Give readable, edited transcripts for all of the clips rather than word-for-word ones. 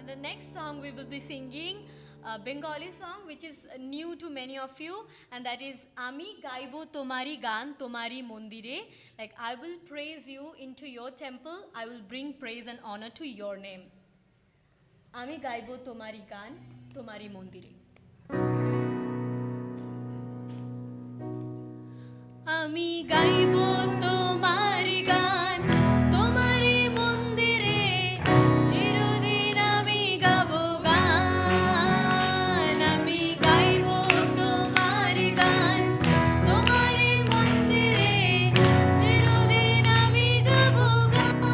And the next song we will be singing a Bengali song which is new to many of you, and that is Ami Gaibo Tomari Gan Tomari Mondire. Like, I will praise you into your temple, I will bring praise and honor to your name. Ami Gaibo Tomari Gan Tomari Mondire. আমি গাইব তোমারি গান তোমারি মন্দিরে চিরদিন আমি গাবো গান আমি গাইব তোমারি গান তোমারি মন্দিরে চিরদিন আমি গাবো গান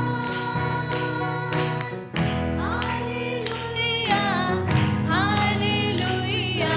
hallelujah hallelujah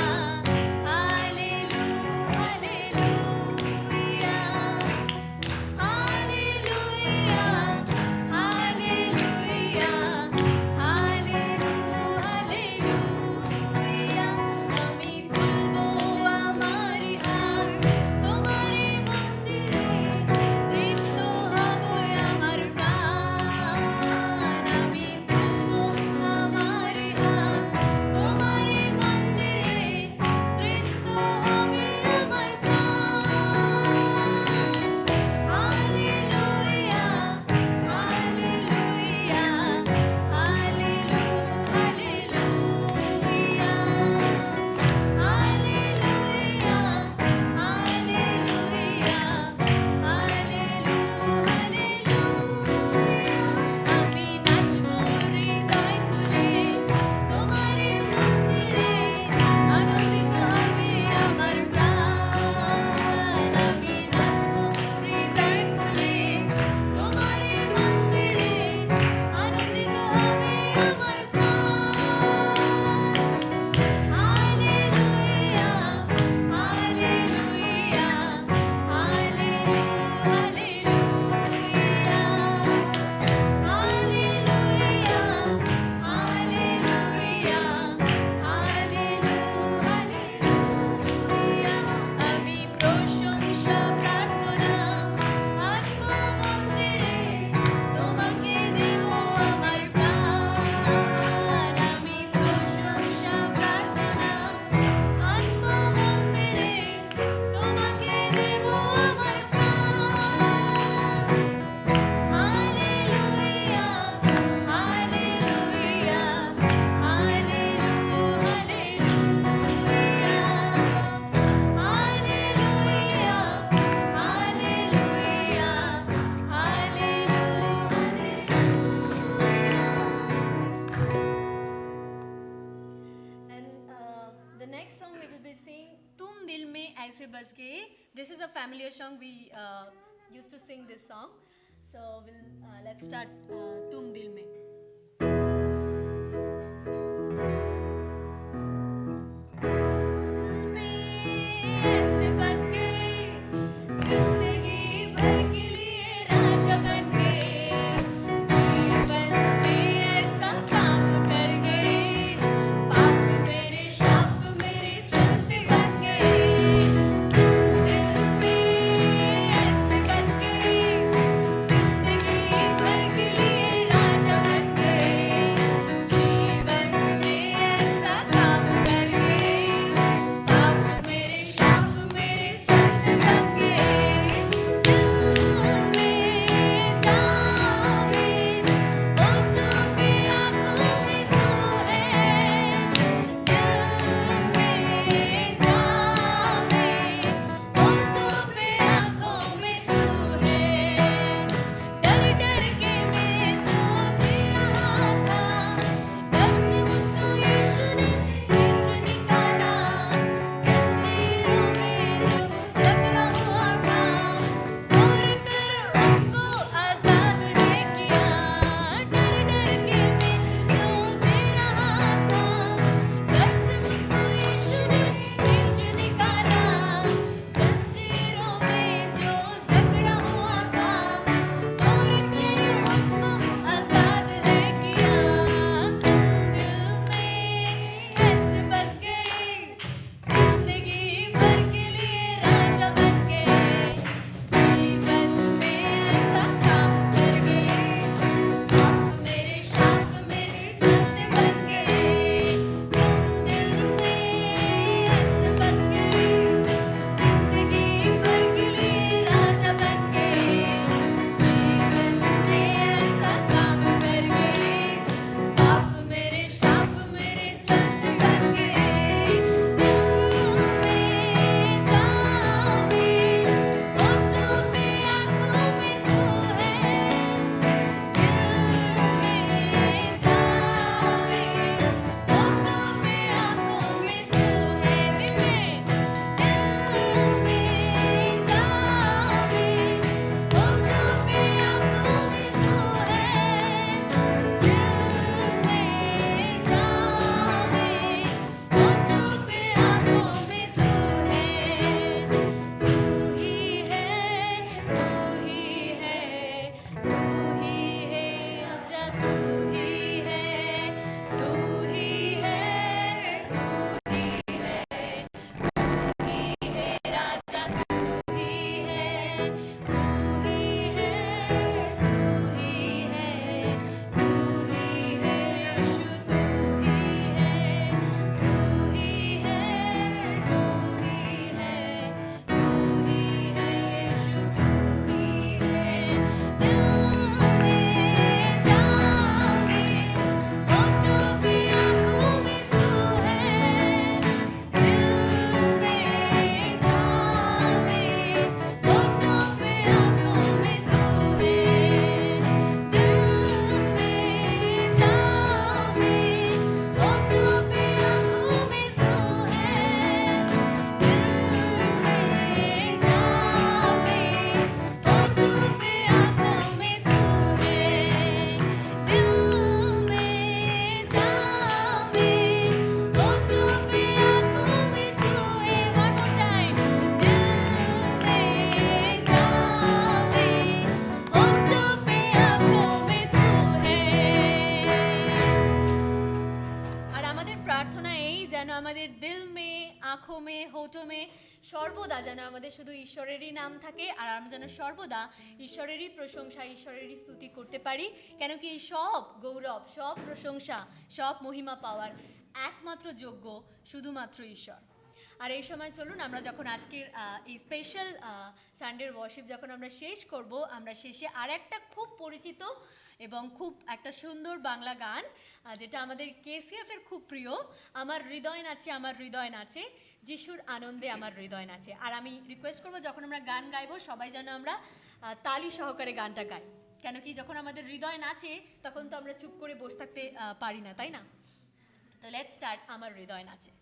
The next song we will be singing Tum Dil Mein Aise Bas Gaye. This is a familiar song, we used to sing this song. So let's start Tum Dil Mein. আমাদের দিল মে আঁখো মে হোঠো মে সর্বদা যেন আমাদের শুধু ঈশ্বরেরই নাম থাকে, আর আমরা যেন সর্বদা ঈশ্বরেরই প্রশংসা, ঈশ্বরেরই স্তুতি করতে পারি। কেন কি এই সব গৌরব, সব প্রশংসা, সব মহিমা পাওয়ার একমাত্র যোগ্য শুধুমাত্র ঈশ্বর। আর এই সময় চলুন আমরা যখন আজকের এই স্পেশাল সানডের ওয়ার্শিপ যখন আমরা শেষ করব, আমরা শেষে আর একটা খুব পরিচিত এবং খুব একটা সুন্দর বাংলা গান, যেটা আমাদের কেসিএফের খুব প্রিয়, আমার হৃদয় নাচে আমার হৃদয় নাচে, যিশুর আনন্দে আমার হৃদয় নাচে। আর আমি রিকোয়েস্ট করবো যখন আমরা গান গাইবো সবাই যেন আমরা তালি সহকারে গানটা গাই। কেন কি যখন আমাদের হৃদয় নাচে তখন তো আমরা চুপ করে বসে থাকতে পারি না, তাই না? তো লেটস স্টার্ট আমার হৃদয় নাচে।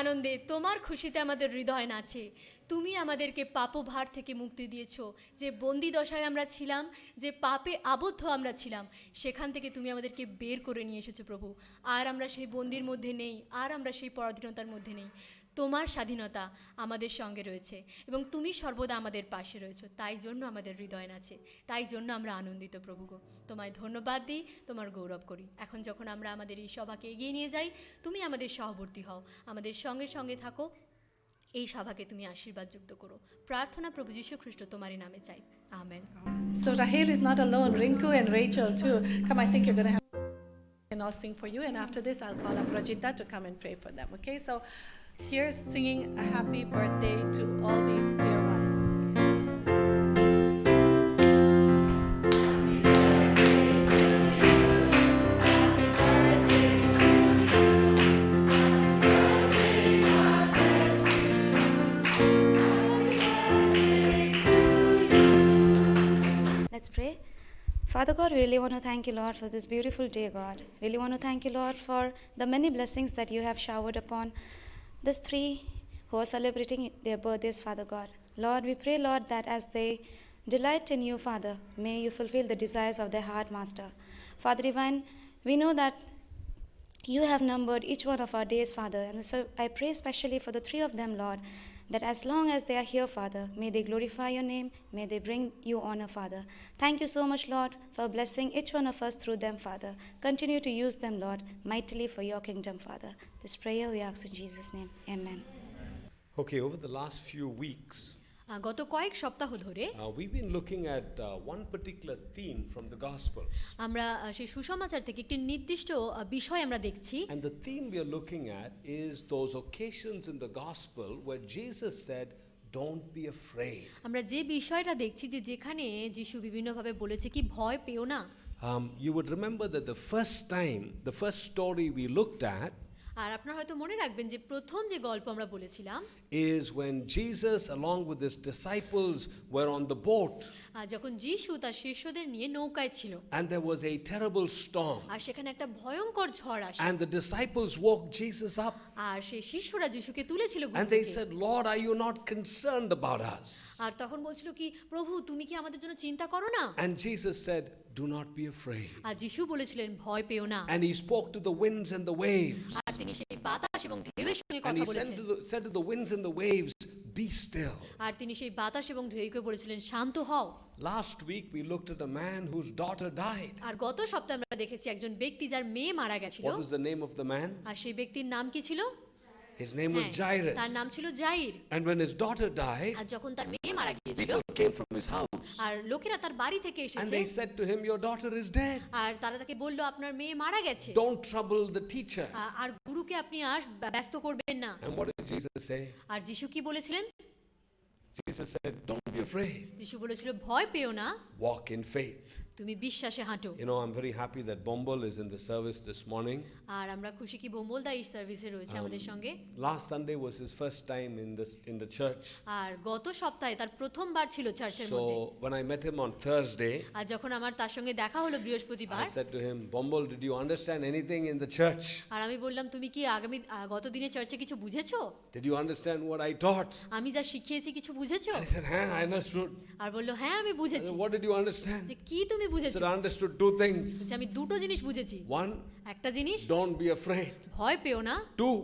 আনন্দে, তোমার খুশিতে আমাদের হৃদয় নাচে। তুমি আমাদেরকে পাপভার থেকে মুক্তি দিয়েছো। যে বন্দি দশায় আমরা ছিলাম, যে পাপে আবদ্ধ আমরা ছিলাম, সেখান থেকে তুমি আমাদেরকে বের করে নিয়ে এসেছো প্রভু। আর আমরা সেই বন্দির মধ্যে নেই, আর আমরা সেই পরাধীনতার মধ্যে নেই। তোমার স্বাধীনতা আমাদের সঙ্গে রয়েছে এবং তুমি সর্বদা আমাদের পাশে রয়েছো। তাই জন্য আমাদের হৃদয় নাচে, তাই জন্য আমরা আনন্দিত প্রভু গো। তোমায় ধন্যবাদ দিই, তোমার গৌরব করি। এখন যখন আমরা আমাদের এই সভাকে এগিয়ে নিয়ে যাই, তুমি আমাদের সহবর্তী হও, আমাদের সঙ্গে সঙ্গে থাকো। এই সভাকে তুমি আশীর্বাদ যুক্ত করো। প্রার্থনা প্রভু যীশু খ্রিস্ট তোমারই নামে চাই, amen. So Rahel is not alone. Rinku and Rachel too. Come, I think you're going to have and I'll sing for you. And after this, I'll call up Rajita to come and pray for them. Okay, so here's singing a happy birthday to all these dear ones. Let's pray. Father God, we really want to thank you, Lord, for this beautiful day, God. Really want to thank you, Lord, for the many blessings that you have showered upon these three who are celebrating their birthdays, Father God. Lord, we pray, Lord, that as they delight in you, Father, may you fulfill the desires of their heart, Master. Father Divine, we know that you have numbered each one of our days, Father. And so I pray especially for the three of them, Lord, that as long as they are here, Father, may they glorify your name, may they bring you honor, Father. Thank you so much, Lord, for blessing each one of us through them, Father. Continue to use them, Lord, mightily for your kingdom, Father. This prayer we ask in Jesus' name. Amen. Okay, over the last few weeks, গত কয়েক সপ্তাহ ধরে we've been looking at one particular theme from the Gospels. আমরা সেই সুসমাচার থেকে একটি নির্দিষ্ট বিষয় আমরা দেখছি। And the theme we are looking at is those occasions in the Gospel where Jesus said, "Don't be afraid." আমরা যে বিষয়টা দেখছি যে যেখানে যিশু বিভিন্নভাবে বলেছে কি ভয় পেও না। You would remember that the first story we looked at আর আপনারা হয়তো মনে রাখবেন যে প্রথম যে গল্প আমরা বলেছিলাম is when Jesus along with his disciples were on the boat যখন যিশু তার শিষ্যদের নিয়ে নৌকায় ছিল and there was a terrible storm আর সেখানে একটা ভয়ঙ্কর ঝড় আসে and the disciples woke Jesus up আর সেই শিষ্যরা যিশুকে তুলেছিল ঘুম and they থেকে। said, "Lord, are you not concerned about us?" আর তখন বলছিল কি প্রভু তুমি কি আমাদের জন্য চিন্তা করো না। And Jesus said, "Do not be afraid." আর যিশু বলেছিলেন ভয় পেও না। And he spoke to the winds and the waves. আর তিনি সেই বাতাস এবং ঢেউয়ের সঙ্গে And কথা he বলেছেন। said to the winds and the waves, "Be still." আর তিনি সেই বাতাস এবং ঢেউকে বলেছিলেন শান্ত হও। Last week we looked at a man whose daughter died. আর গত সপ্তাহে আমরা দেখেছি একজন ব্যক্তি যার মেয়ে মারা গেছিল। What was the name of the man? আর সেই ব্যক্তির নাম কি ছিল? His name was হ্যাঁ, Jairus. তার নাম ছিল Jair. And when his daughter died, আর যখন তার মেয়ে মারা গিয়েছিল people came from his house আর লোকেরা তার বাড়ি থেকে and এসেছে they said to him, "Your daughter is dead. আর তারা তাকে বলল আপনার মেয়ে মারা গেছে Don't trouble the teacher." আর গুরুকে আপনি আর ব্যস্ত করবেন না। And what did Jesus say? আর যিশু কি বলেছিলেন? Jesus said, "Don't be afraid. যিশু বলেছিল ভয় পেও না, Walk in faith." তুমি বিশ্বাসে হাঁটো। You know, I'm very happy that Bombal is in the service this morning. আর আমরা খুশি কি বোম্বলদা এই সার্ভিসে রয়েছে আমাদের সঙ্গে। Last Sunday was his first time in the church. আর গত সপ্তাহে তার প্রথমবার ছিল চার্চের মধ্যে। So when I met him on Thursday, আর যখন আমার তার সঙ্গে দেখা হলো বৃহস্পতিবার I said to him, "Bombal, did you understand anything in the church? আর আমি বললাম তুমি কি গত দিনে চার্চে কিছু বুঝেছো? Did you understand what I taught?" আমি যা শিখিয়েছি কিছু বুঝেছো? And he said, "I understood." আর বললো হ্যাঁ আমি I বুঝেছি। said, "What did you understand?" যে কি তুমি He বুঝেছো? said, "I understood two things. যে আমি দুটো জিনিস বুঝেছি। One, একটা জিনিস don't be afraid. ভয় পেও না, Two,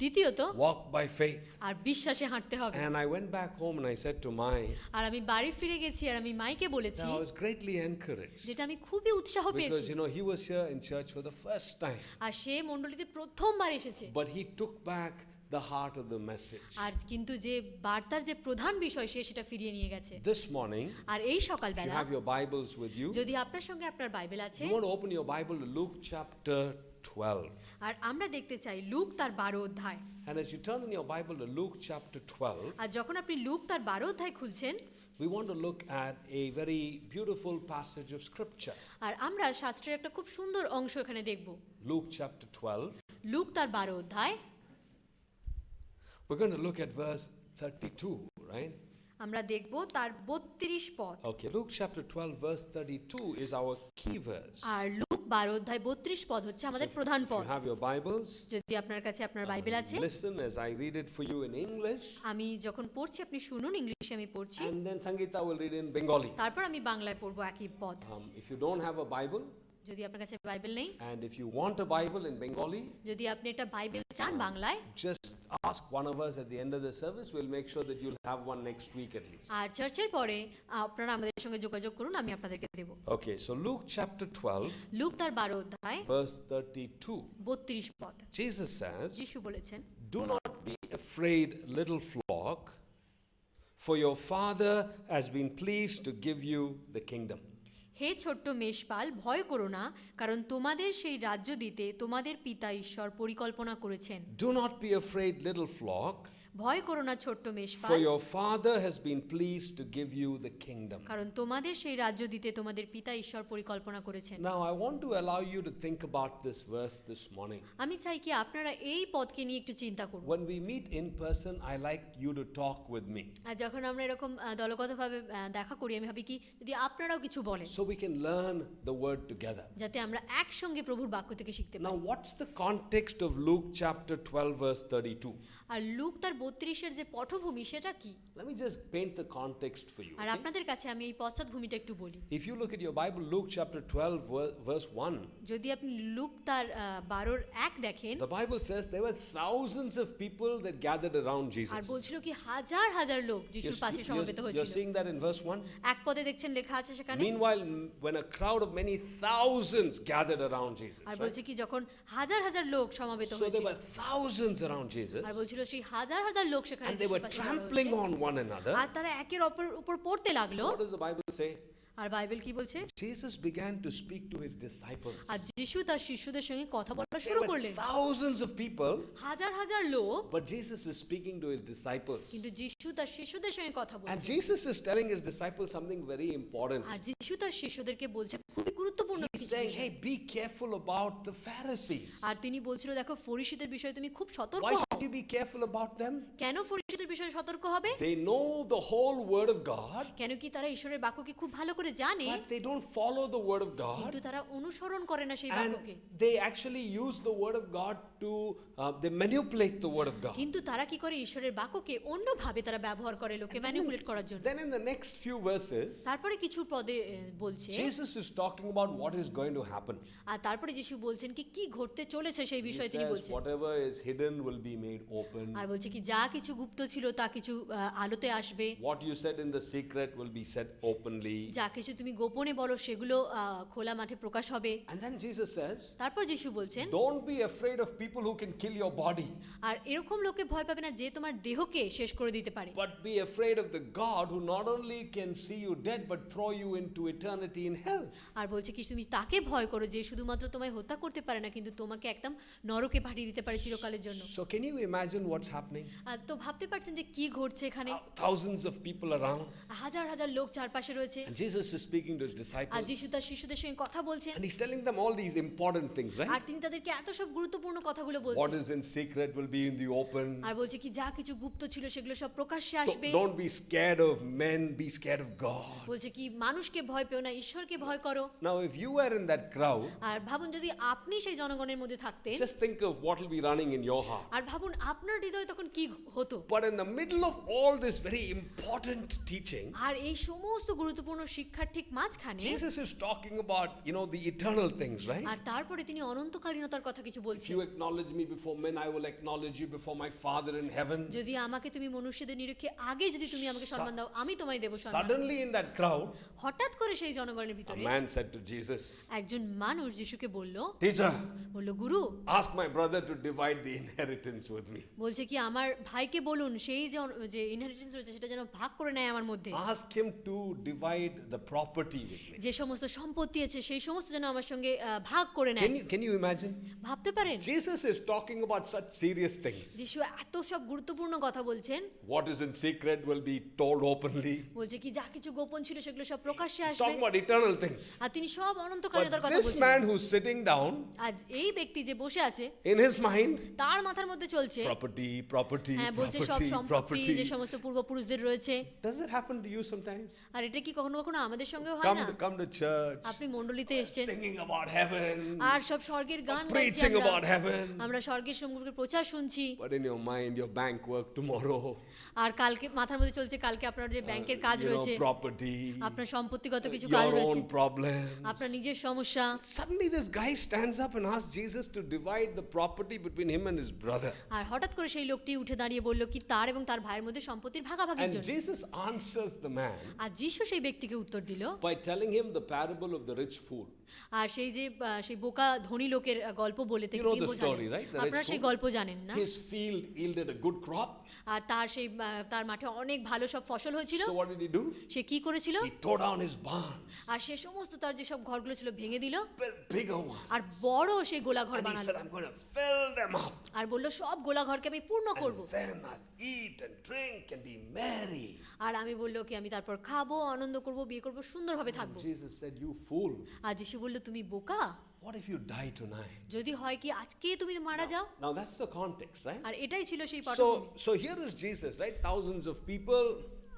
দ্বিতীয়ত walk by faith." আর বিশ্বাসে হাঁটতে হবে। And I went back home and I said to Mai, আর আমি বাড়ি ফিরে গেছি আর আমি মাইকে বলেছি I was greatly encouraged যেটা আমি খুবই উৎসাহ পেয়েছি। because, you know, he was here in church for the first time, আর সে মণ্ডলীতে প্রথমবার এসেছে। but he took back the heart of the message. আর কিন্তু যে বার্তার যে প্রধান বিষয় সে সেটা ফিরিয়ে নিয়ে গেছে। This morning, আর এই if you সকালবেলা have your Bibles with you, যদি আপনার সঙ্গে আপনার বাইবেল আছে you want to open your Bible to Luke chapter 12. আর আমরা দেখতে চাই লুক তার 12 অধ্যায়। And as you turn in your Bible to Luke chapter 12, আর যখন আপনি লুক তার 12 অধ্যায় খুলছেন we want to look at a very beautiful passage of scripture. আর আমরা শাস্ত্রের একটা খুব সুন্দর অংশ এখানে দেখব। Luke chapter 12. লুক তার 12 অধ্যায় We're going to look at verse 32, right? আমরা দেখব তার 32 পদ। Okay, Luke chapter 12 verse 32 is our key verse. আর লুক 12 অধ্যায় 32 পদ হচ্ছে আমাদের প্রধান If you পদ। have your Bibles, যদি আপনার কাছে আপনার বাইবেল আছে, listen as I read it for you in English, আমি যখন পড়ছি আপনি শুনুন, ইংলিশে আমি পড়ছি, and then Sangeeta will read in Bengali. তারপর আমি বাংলায় পড়বো একই পদ। If you don't have a Bible, যদি আপনার কাছে বাইবেল নেই, and if you want a Bible in Bengali, যদি আপনি একটা বাইবেল চান বাংলায়, just ask one of us at the end of the service. We'll make sure that you'll have one next week at least. আর চার্চের পরে আপনারা আমাদের সঙ্গে যোগাযোগ করুন, আমি আপনাদেরকে দেব। Okay, so Luke chapter 12, look তার 12 অধ্যায় verse 32. 32 পদ, Jesus says, যিশু বলেছেন, "Do not be afraid, little flock, for your Father has been pleased to give you the kingdom." হে ছোট্ট মেষপাল, ভয় করো না, কারণ তোমাদের সেই রাজ্য দিতে তোমাদের পিতা ঈশ্বর পরিকল্পনা করেছেন। Do not be afraid, little flock, ভয় করো না ছোট্ট for মেষপাল, your Father has been pleased to give you the kingdom. কারণ তোমাদের সেই রাজ্য দিতে তোমাদের পিতা ঈশ্বর পরিকল্পনা করেছেন। Now, I want to allow you to think about this verse this morning. আমি চাই কি আপনারা এই পদকে নিয়ে একটু চিন্তা করুন। When we meet in person, I like you to talk with me আর যখন আমরা এরকম দলগতভাবে দেখা করি, আমি ভাবি কি যদি আপনারাও কিছু বলেন, so we can learn the word together. যাতে আমরা একসঙ্গে প্রভুর বাক্য থেকে শিখতে Now, পারি। what's the context of Luke chapter 12, verse 32? R look তার 32-এর যে পটভূমি সেটা কি? Let me just paint the context for you. R okay? আপনাদের কাছে আমি এই পশ্চাৎভূমিটা একটু বলি। If you look at your Bible, Luke chapter 12, verse 1, যদি আপনি লুক তার 12:1 দেখেন, the Bible says there were thousands of people that gathered around R Jesus. বলছিল কি হাজার হাজার লোক যিশুর পাশে সমবেত You're হয়েছিল। seeing that in verse 1? এক পদে দেখছেন লেখা আছে সেখানে। Meanwhile, when a crowd of many thousands gathered around Jesus, R right? বলছে কি যখন হাজার হাজার লোক সমবেত So there হয়েছিল, were thousands around Jesus, আর বলছিল সেই হাজার হাজার লোক সেখানে and they যিশুর were পাশে জড়ো trampling হয়েছে। on one another. আর তারা একের অপরের উপর পড়তে লাগলো। What does the Bible say? আর বাইবেল কি বলছে? Jesus began to speak to his disciples. আর যিশু তার শিষ্যদের সঙ্গে কথা বলা There শুরু were করলেন। thousands of people, হাজার হাজার লোক, but Jesus is speaking to his disciples. কিন্তু যিশু তার শিষ্যদের সঙ্গে কথা And বলছে। Jesus is telling his disciples something very important. আর যিশু তার শিষ্যদেরকে বলছে খুবই গুরুত্বপূর্ণ He's কিছু saying, বিষয়। hey, be careful about the Pharisees. আর তিনি বলছিল দেখো ফরিসীদের বিষয়ে তুমি খুব সতর্ক Why হও। should you be careful about them? কেন ফরিসীদের বিষয়ে সতর্ক হবে? They know the whole word of God, কেন কি তারা ঈশ্বরের বাক্যকে খুব ভালো করে জানে, but they don't follow the word of God. কিন্তু তারা অনুসরণ করে না সেই And বাক্যকে। they actually use the word of God to, they manipulate the word of God. কিন্তু তারা কি করে ঈশ্বরের বাক্যকে অন্যভাবে তারা ব্যবহার করে লোকে ম্যানিপুলেট করার জন্য। Then in the next few verses, তারপরে কিছু পদে বলছে, Jesus is talking about what is going to happen. আর তারপরে যিশু বলছেন কি কি ঘটতে চলেছে সেই He বিষয়ে তিনি says, বলছেন। whatever is hidden will be made open. আর বলছে কি যা কিছু গুপ্ত ছিল তা কিছু আলোতে আসবে, What you said in the secret will be said openly. যা কিছু তুমি গোপনে বলো সেগুলো খোলা মাঠে প্রকাশ হবে। And then Jesus says, তারপর যিশু বলছেন, don't be afraid of people who can kill your body, আর এরকম লোকে ভয় পাবে না যে তোমার দেহকে শেষ করে দিতে পারে, but be afraid of the God who not only can see you dead but throw you into eternity in hell. আর বলছে কি তুমি তাকে ভয় করো যে শুধুমাত্র তোমায় হত্যা করতে পারে না, কিন্তু তোমাকে একদম নরকে পাঠিয়ে দিতে পারে চিরকালের জন্য। So can you imagine what's happening? তো ভাবতে পারছেন যে কি ঘটছে এখানে? Thousands of people around, হাজার হাজার লোক চারপাশে রয়েছে, and Jesus is speaking to his R disciples, যিশু তার শিষ্যদের সঙ্গে কথা বলছেন, and he's telling them all these important things, R right? তিনি তাদেরকে এত সব গুরুত্বপূর্ণ কথাগুলো What বলছেন, is in secret will be in the open. আর বলছে কি যা কিছু গুপ্ত ছিল সেগুলো সব প্রকাশ্যে আসবে। Don't be scared of men, be scared of God. বলছে কি মানুষকে ভয় পেও না, ঈশ্বরকে ভয় করো। Now, if you were in that crowd, আর ভাবুন যদি আপনি সেই জনগণের মধ্যে থাকতেন, just think of what will be running in your heart. আর ভাবুন আপনার হৃদয়ে তখন কি হতো। But in the middle of all this very important teaching, আর এই সমস্ত গুরুত্বপূর্ণ শিক্ষার ঠিক মাঝখানে Jesus is talking about, the eternal things, right? আর তারপরে তিনি অনন্তকালীনতার কথা কিছু If বলছেন। you acknowledge me before men, I will acknowledge you before my Father in heaven. যদি আমাকে তুমি মনুষ্যদের নিরীক্ষে আগে যদি তুমি আমাকে সম্মান দাও, আমি তোমায় দেব সম্মান। Suddenly in that crowd, হঠাৎ করে সেই জনগণের a ভিতরে man said to Jesus, একজন মানুষ যিশুকে বলল, Teacher, Guru, ask my brother to divide the inheritance with me. বলছে কি আমার ভাইকে বলুন সেই যে ইনহেরিটেন্স রয়েছে সেটা যেন ভাগ করে নেয় আমার মধ্যে, Ask him to divide the property with me. যে সমস্ত সম্পত্তি আছে সেই সমস্ত যেন আমার সঙ্গে ভাগ করে নেয়। Can you imagine? ভাবতে পারেন Jesus is talking about such serious things. যিশু এত সব গুরুত্বপূর্ণ কথা বলছেন, What is in secret will be told openly. বলছে কি যা কিছু গোপন ছিল সেগুলো সব প্রকাশ্যে He's আসবে, talking about eternal things. আর তিনি সব অনন্তকালীনতার But কথা this বলছেন। man who's sitting down, আজ এই ব্যক্তি যে বসে আছে in his mind, তার মাথার মধ্যে চলছে property, হ্যাঁ বলছে সব সম্পত্তি যে সমস্ত পূর্বপুরুষদের রয়েছে। Does it happen to you sometimes? আর এটা কি কখনো কখনো আমাদের সঙ্গেও হয় না? come to church, আপনি মণ্ডলীতে এসেছেন singing about heaven, আর সব স্বর্গের গান গাইছি preaching আমরা। about heaven. আমরা স্বর্গের সম্পর্কে প্রচার শুনছি, But in your mind, your bank work tomorrow, আর কালকে মাথার মধ্যে চলছে কালকে আপনার যে ব্যাংকের কাজ রয়েছে, property, আপনার সম্পত্তিগত কিছু কাজ your রয়েছে, own problem. আপনার নিজের সমস্যা। Suddenly, this guy stands up and asks Jesus to divide the property between him and his brother. আর হঠাৎ করে সেই লোকটি উঠে দাঁড়িয়ে বলল কি তার এবং তার ভাইয়ের মধ্যে সম্পত্তির ভাগাভাগির And জন্য। Jesus answers the man আর যিশু সেই ব্যক্তিকে উত্তর দিল by telling him the parable of the rich fool. আর সেই যে সেই বোকা ধনী লোকের গল্প বলে থেকে You know তিনি the story, বোঝালেন। right? The rich আপনারা সেই fool. গল্প জানেন না? His field yielded a good crop. আর তার সেই তার মাঠে অনেক ভালো সব ফসল হয়েছিল। So what did he do? সে কি করেছিল? He tore down his barns, আর সে সমস্ত তার যে সব ঘরগুলো ছিল ভেঙে দিল built bigger ones. আর বড় সে গোলাঘর And he বানালো said, I'm going to fill them up. আর বলল সব গোলাঘরকে আমি পূর্ণ করব। And then I'll eat and drink and be merry. আর আমি বলল কি আমি তারপর খাবো, আনন্দ করব, বিয়ে করব, সুন্দরভাবে থাকবো। Jesus said, you fool. আর যিশু বলল তুমি বোকা, What if you die tonight? যদি হয় কি আজকে তুমি মারা যাও। Now that's the context, right? আর এটাই ছিল সেই পটভূমি। So here is Jesus, right? Thousands of people.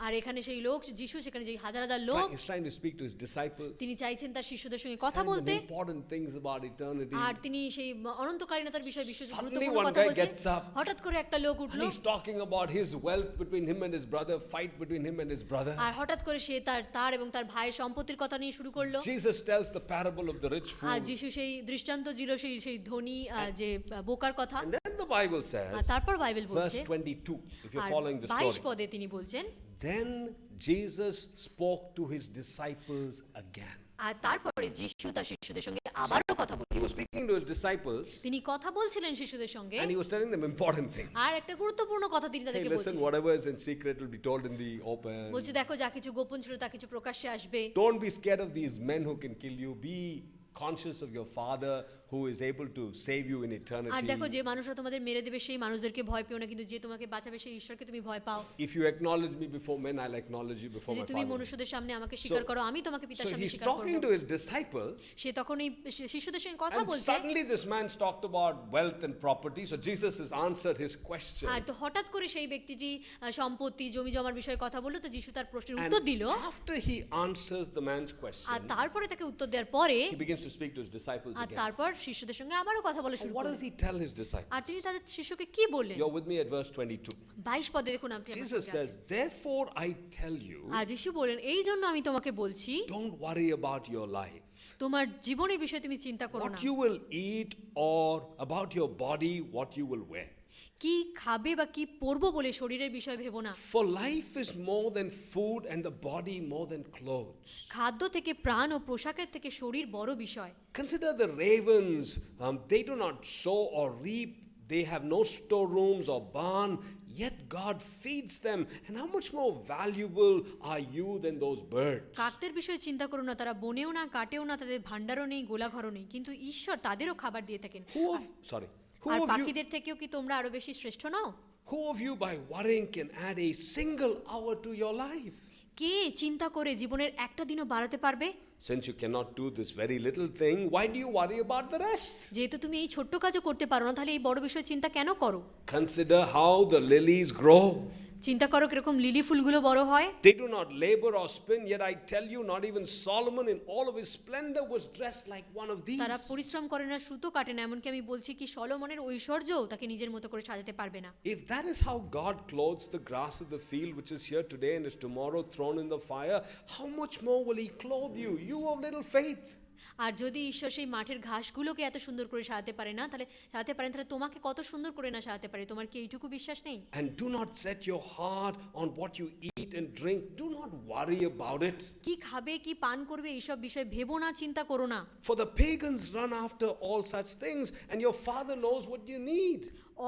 আর এখানে সেই লোক যিশু, সেখানে যে হাজার হাজার লোক, He's trying to speak to his disciples. তিনি চাইছেন তার শিষ্যদের সঙ্গে He's কথা telling them বলতে। important things about eternity. আর তিনি সেই অনন্তকালীনতার বিষয়ে বিশেষ Suddenly গুরুত্বপূর্ণ one কথা guy বলছেন। gets up. হঠাৎ করে একটা লোক And উঠলো he's talking about his wealth between him and his brother, fight between him and his brother. আর হঠাৎ করে সে তার এবং তার ভাইয়ের সম্পত্তির কথা নিয়ে শুরু করলো। Jesus tells the parable of the rich R fool. যিশু সেই দৃষ্টান্ত দিল সেই ধনী যে বোকার কথা। And then the Bible আর says, তারপর বাইবেল verse বলছে 22, if you're R following the 22 story. পদে তিনি বলছেন Then Jesus spoke to his disciples again. আর তারপরে যিশু তার শিষ্যদের সঙ্গে আবারও কথা বললেন। He was speaking to his disciples তিনি কথা বলছিলেন শিশুদের সঙ্গে and he was telling them important things. আর একটা গুরুত্বপূর্ণ কথা তিনি Hey, তাদেরকে listen, বলছিলেন। whatever is in secret will be told in the open. বলছে দেখো যা কিছু গোপন ছিল তা কিছু প্রকাশ্যে আসবে। Don't be scared of these men who can kill you. Be conscious of your Father who is able to save you in R eternity. দেখো যে মানুষরা তোমাদের মেরে দেবে সেই মানুষদেরকে ভয় পেও না, কিন্তু যে তোমাকে বাঁচাবে সেই ঈশ্বরকে তুমি ভয় পাও। If you acknowledge me before men, I'll acknowledge you before যদি my তুমি Father. মনুষ্যদের সামনে আমাকে স্বীকার করো, আমি তোমাকে পিতার So সামনে he's স্বীকার talking করব। to his disciples, সে তখন এই শিশুদের সঙ্গে কথা and বলছে। suddenly this man's talked about wealth and property. So Jesus has answered his question. আর তো হঠাৎ করে সেই ব্যক্তিটি সম্পত্তি জমি জমার বিষয়ে কথা বললো, তো যিশু তার প্রশ্নের And উত্তর দিল। after he answers the man's R question, তারপরে তাকে উত্তর দেওয়ার পরে he begins to speak to his disciples R again. তারপর শিষ্যদের সঙ্গে আবারও কথা বলা শুরু What করলেন। does he tell his disciples? আর তিনি তাদের শিশুকে কি বললেন? You're with me at verse 22. 22 পদে দেখুন আপনি আমার Jesus সঙ্গে says, আছেন। therefore I tell you, আর যিশু বলেন এই জন্য আমি তোমাকে বলছি don't worry about your life, তোমার জীবনের বিষয়ে তুমি চিন্তা করো না, what you will eat, or about your body, what you will wear. কি খাবে বা কি পরবো বলে শরীরের বিষয় ভেবো না। For life is more than food and the body more than clothes. খাদ্য থেকে প্রাণ ও পোশাকের থেকে শরীর বড় বিষয়। Consider the ravens. They do not sow or reap. They have no storerooms or barn, yet God feeds them. And how much more valuable are you than those birds? কাকদের বিষয়ে চিন্তা করো না, তারা বনেও না কাটেও না, তাদের ভাণ্ডারও নেই গোলাঘরও নেই, কিন্তু ঈশ্বর তাদেরও খাবার দিয়ে থাকেন। Who আর of you, পাখিদের থেকেও কি তোমরা আরো বেশি শ্রেষ্ঠ নও? who of you by worrying can add a single hour to your life? কে চিন্তা করে জীবনের একটা দিনও বাড়াতে পারবে? Since you cannot do this very little thing, why do you worry about the rest? যেহেতু তুমি এই ছোট্ট কাজও করতে পারো না, তাহলে এই বড় বিষয়ে চিন্তা কেন করো? Consider how the lilies grow. চিন্তা করো কিরকম লিলি ফুলগুলো বড় হয়। They do not labor or spin, yet I tell you, not even Solomon in all of his splendor was dressed like one of these. তারা পরিশ্রম করে না, সুতো কাটে না, এমনকি আমি বলছি কি সলোমনের ঐশ্বর্যও তাকে নিজের মতো করে সাজাতে পারবে না। If that is how God clothes the grass of the field, which is here today and is tomorrow thrown in the fire, how much more will he clothe you, you of little faith? আর যদি ঈশ্বর সেই মাঠের ঘাসগুলোকে এত সুন্দর করে সাজাতে পারে না, তাহলে তোমাকে কত সুন্দর করে না সাজাতে পারে? তোমার কি এইটুকু বিশ্বাস নেই? And do not set your heart on what you eat and drink. Do not worry about it. কি খাবে কি পান করবে এইসব বিষয়ে ভেবো না, চিন্তা করো না। For the pagans run after all such things, and your Father knows what you need.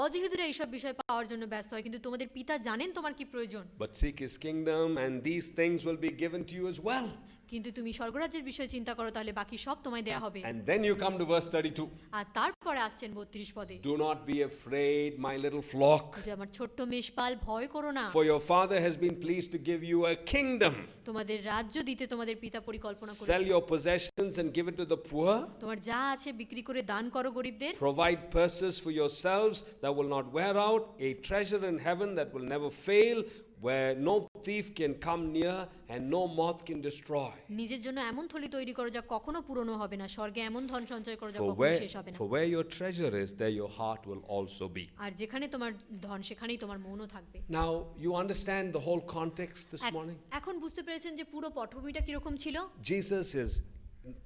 অজিহুদীরা এইসব বিষয় পাওয়ার জন্য ব্যস্ত হয়, কিন্তু তোমাদের পিতা জানেন তোমার কি প্রয়োজন। But seek his kingdom, and these things will be given to you as well. কিন্তু তুমি স্বর্গরাজ্যের বিষয়ে চিন্তা করো, তাহলে বাকি সব তোমায় দেয়া হবে। And then you come to verse 32. আর তারপরে আসছেন 32 পদে, Do not be afraid, my little flock, যে আমার ছোট্ট মেষপাল, ভয় করো না, for your Father has been pleased to give you a kingdom. তোমাদের রাজ্য দিতে তোমাদের পিতা পরিকল্পনা Sell করেছেন। your possessions and give it to the poor. তোমার যা আছে বিক্রি করে দান করো গরিবদের। Provide purses for yourselves that will not wear out, a treasure in heaven that will never fail, where no thief can come near and no moth can destroy. নিজের জন্য এমন থলি তৈরি করো যা কখনো পুরনো হবে না, স্বর্গে এমন ধন সঞ্চয় করো যা For কখনো শেষ হবে না। where your treasure is, there your heart will also be. আর যেখানে তোমার ধন সেখানেই তোমার মনও থাকবে। Now, you understand the whole context this morning? এখন বুঝতে পেরেছেন যে পুরো পটভূমিটা কিরকম ছিল? Jesus is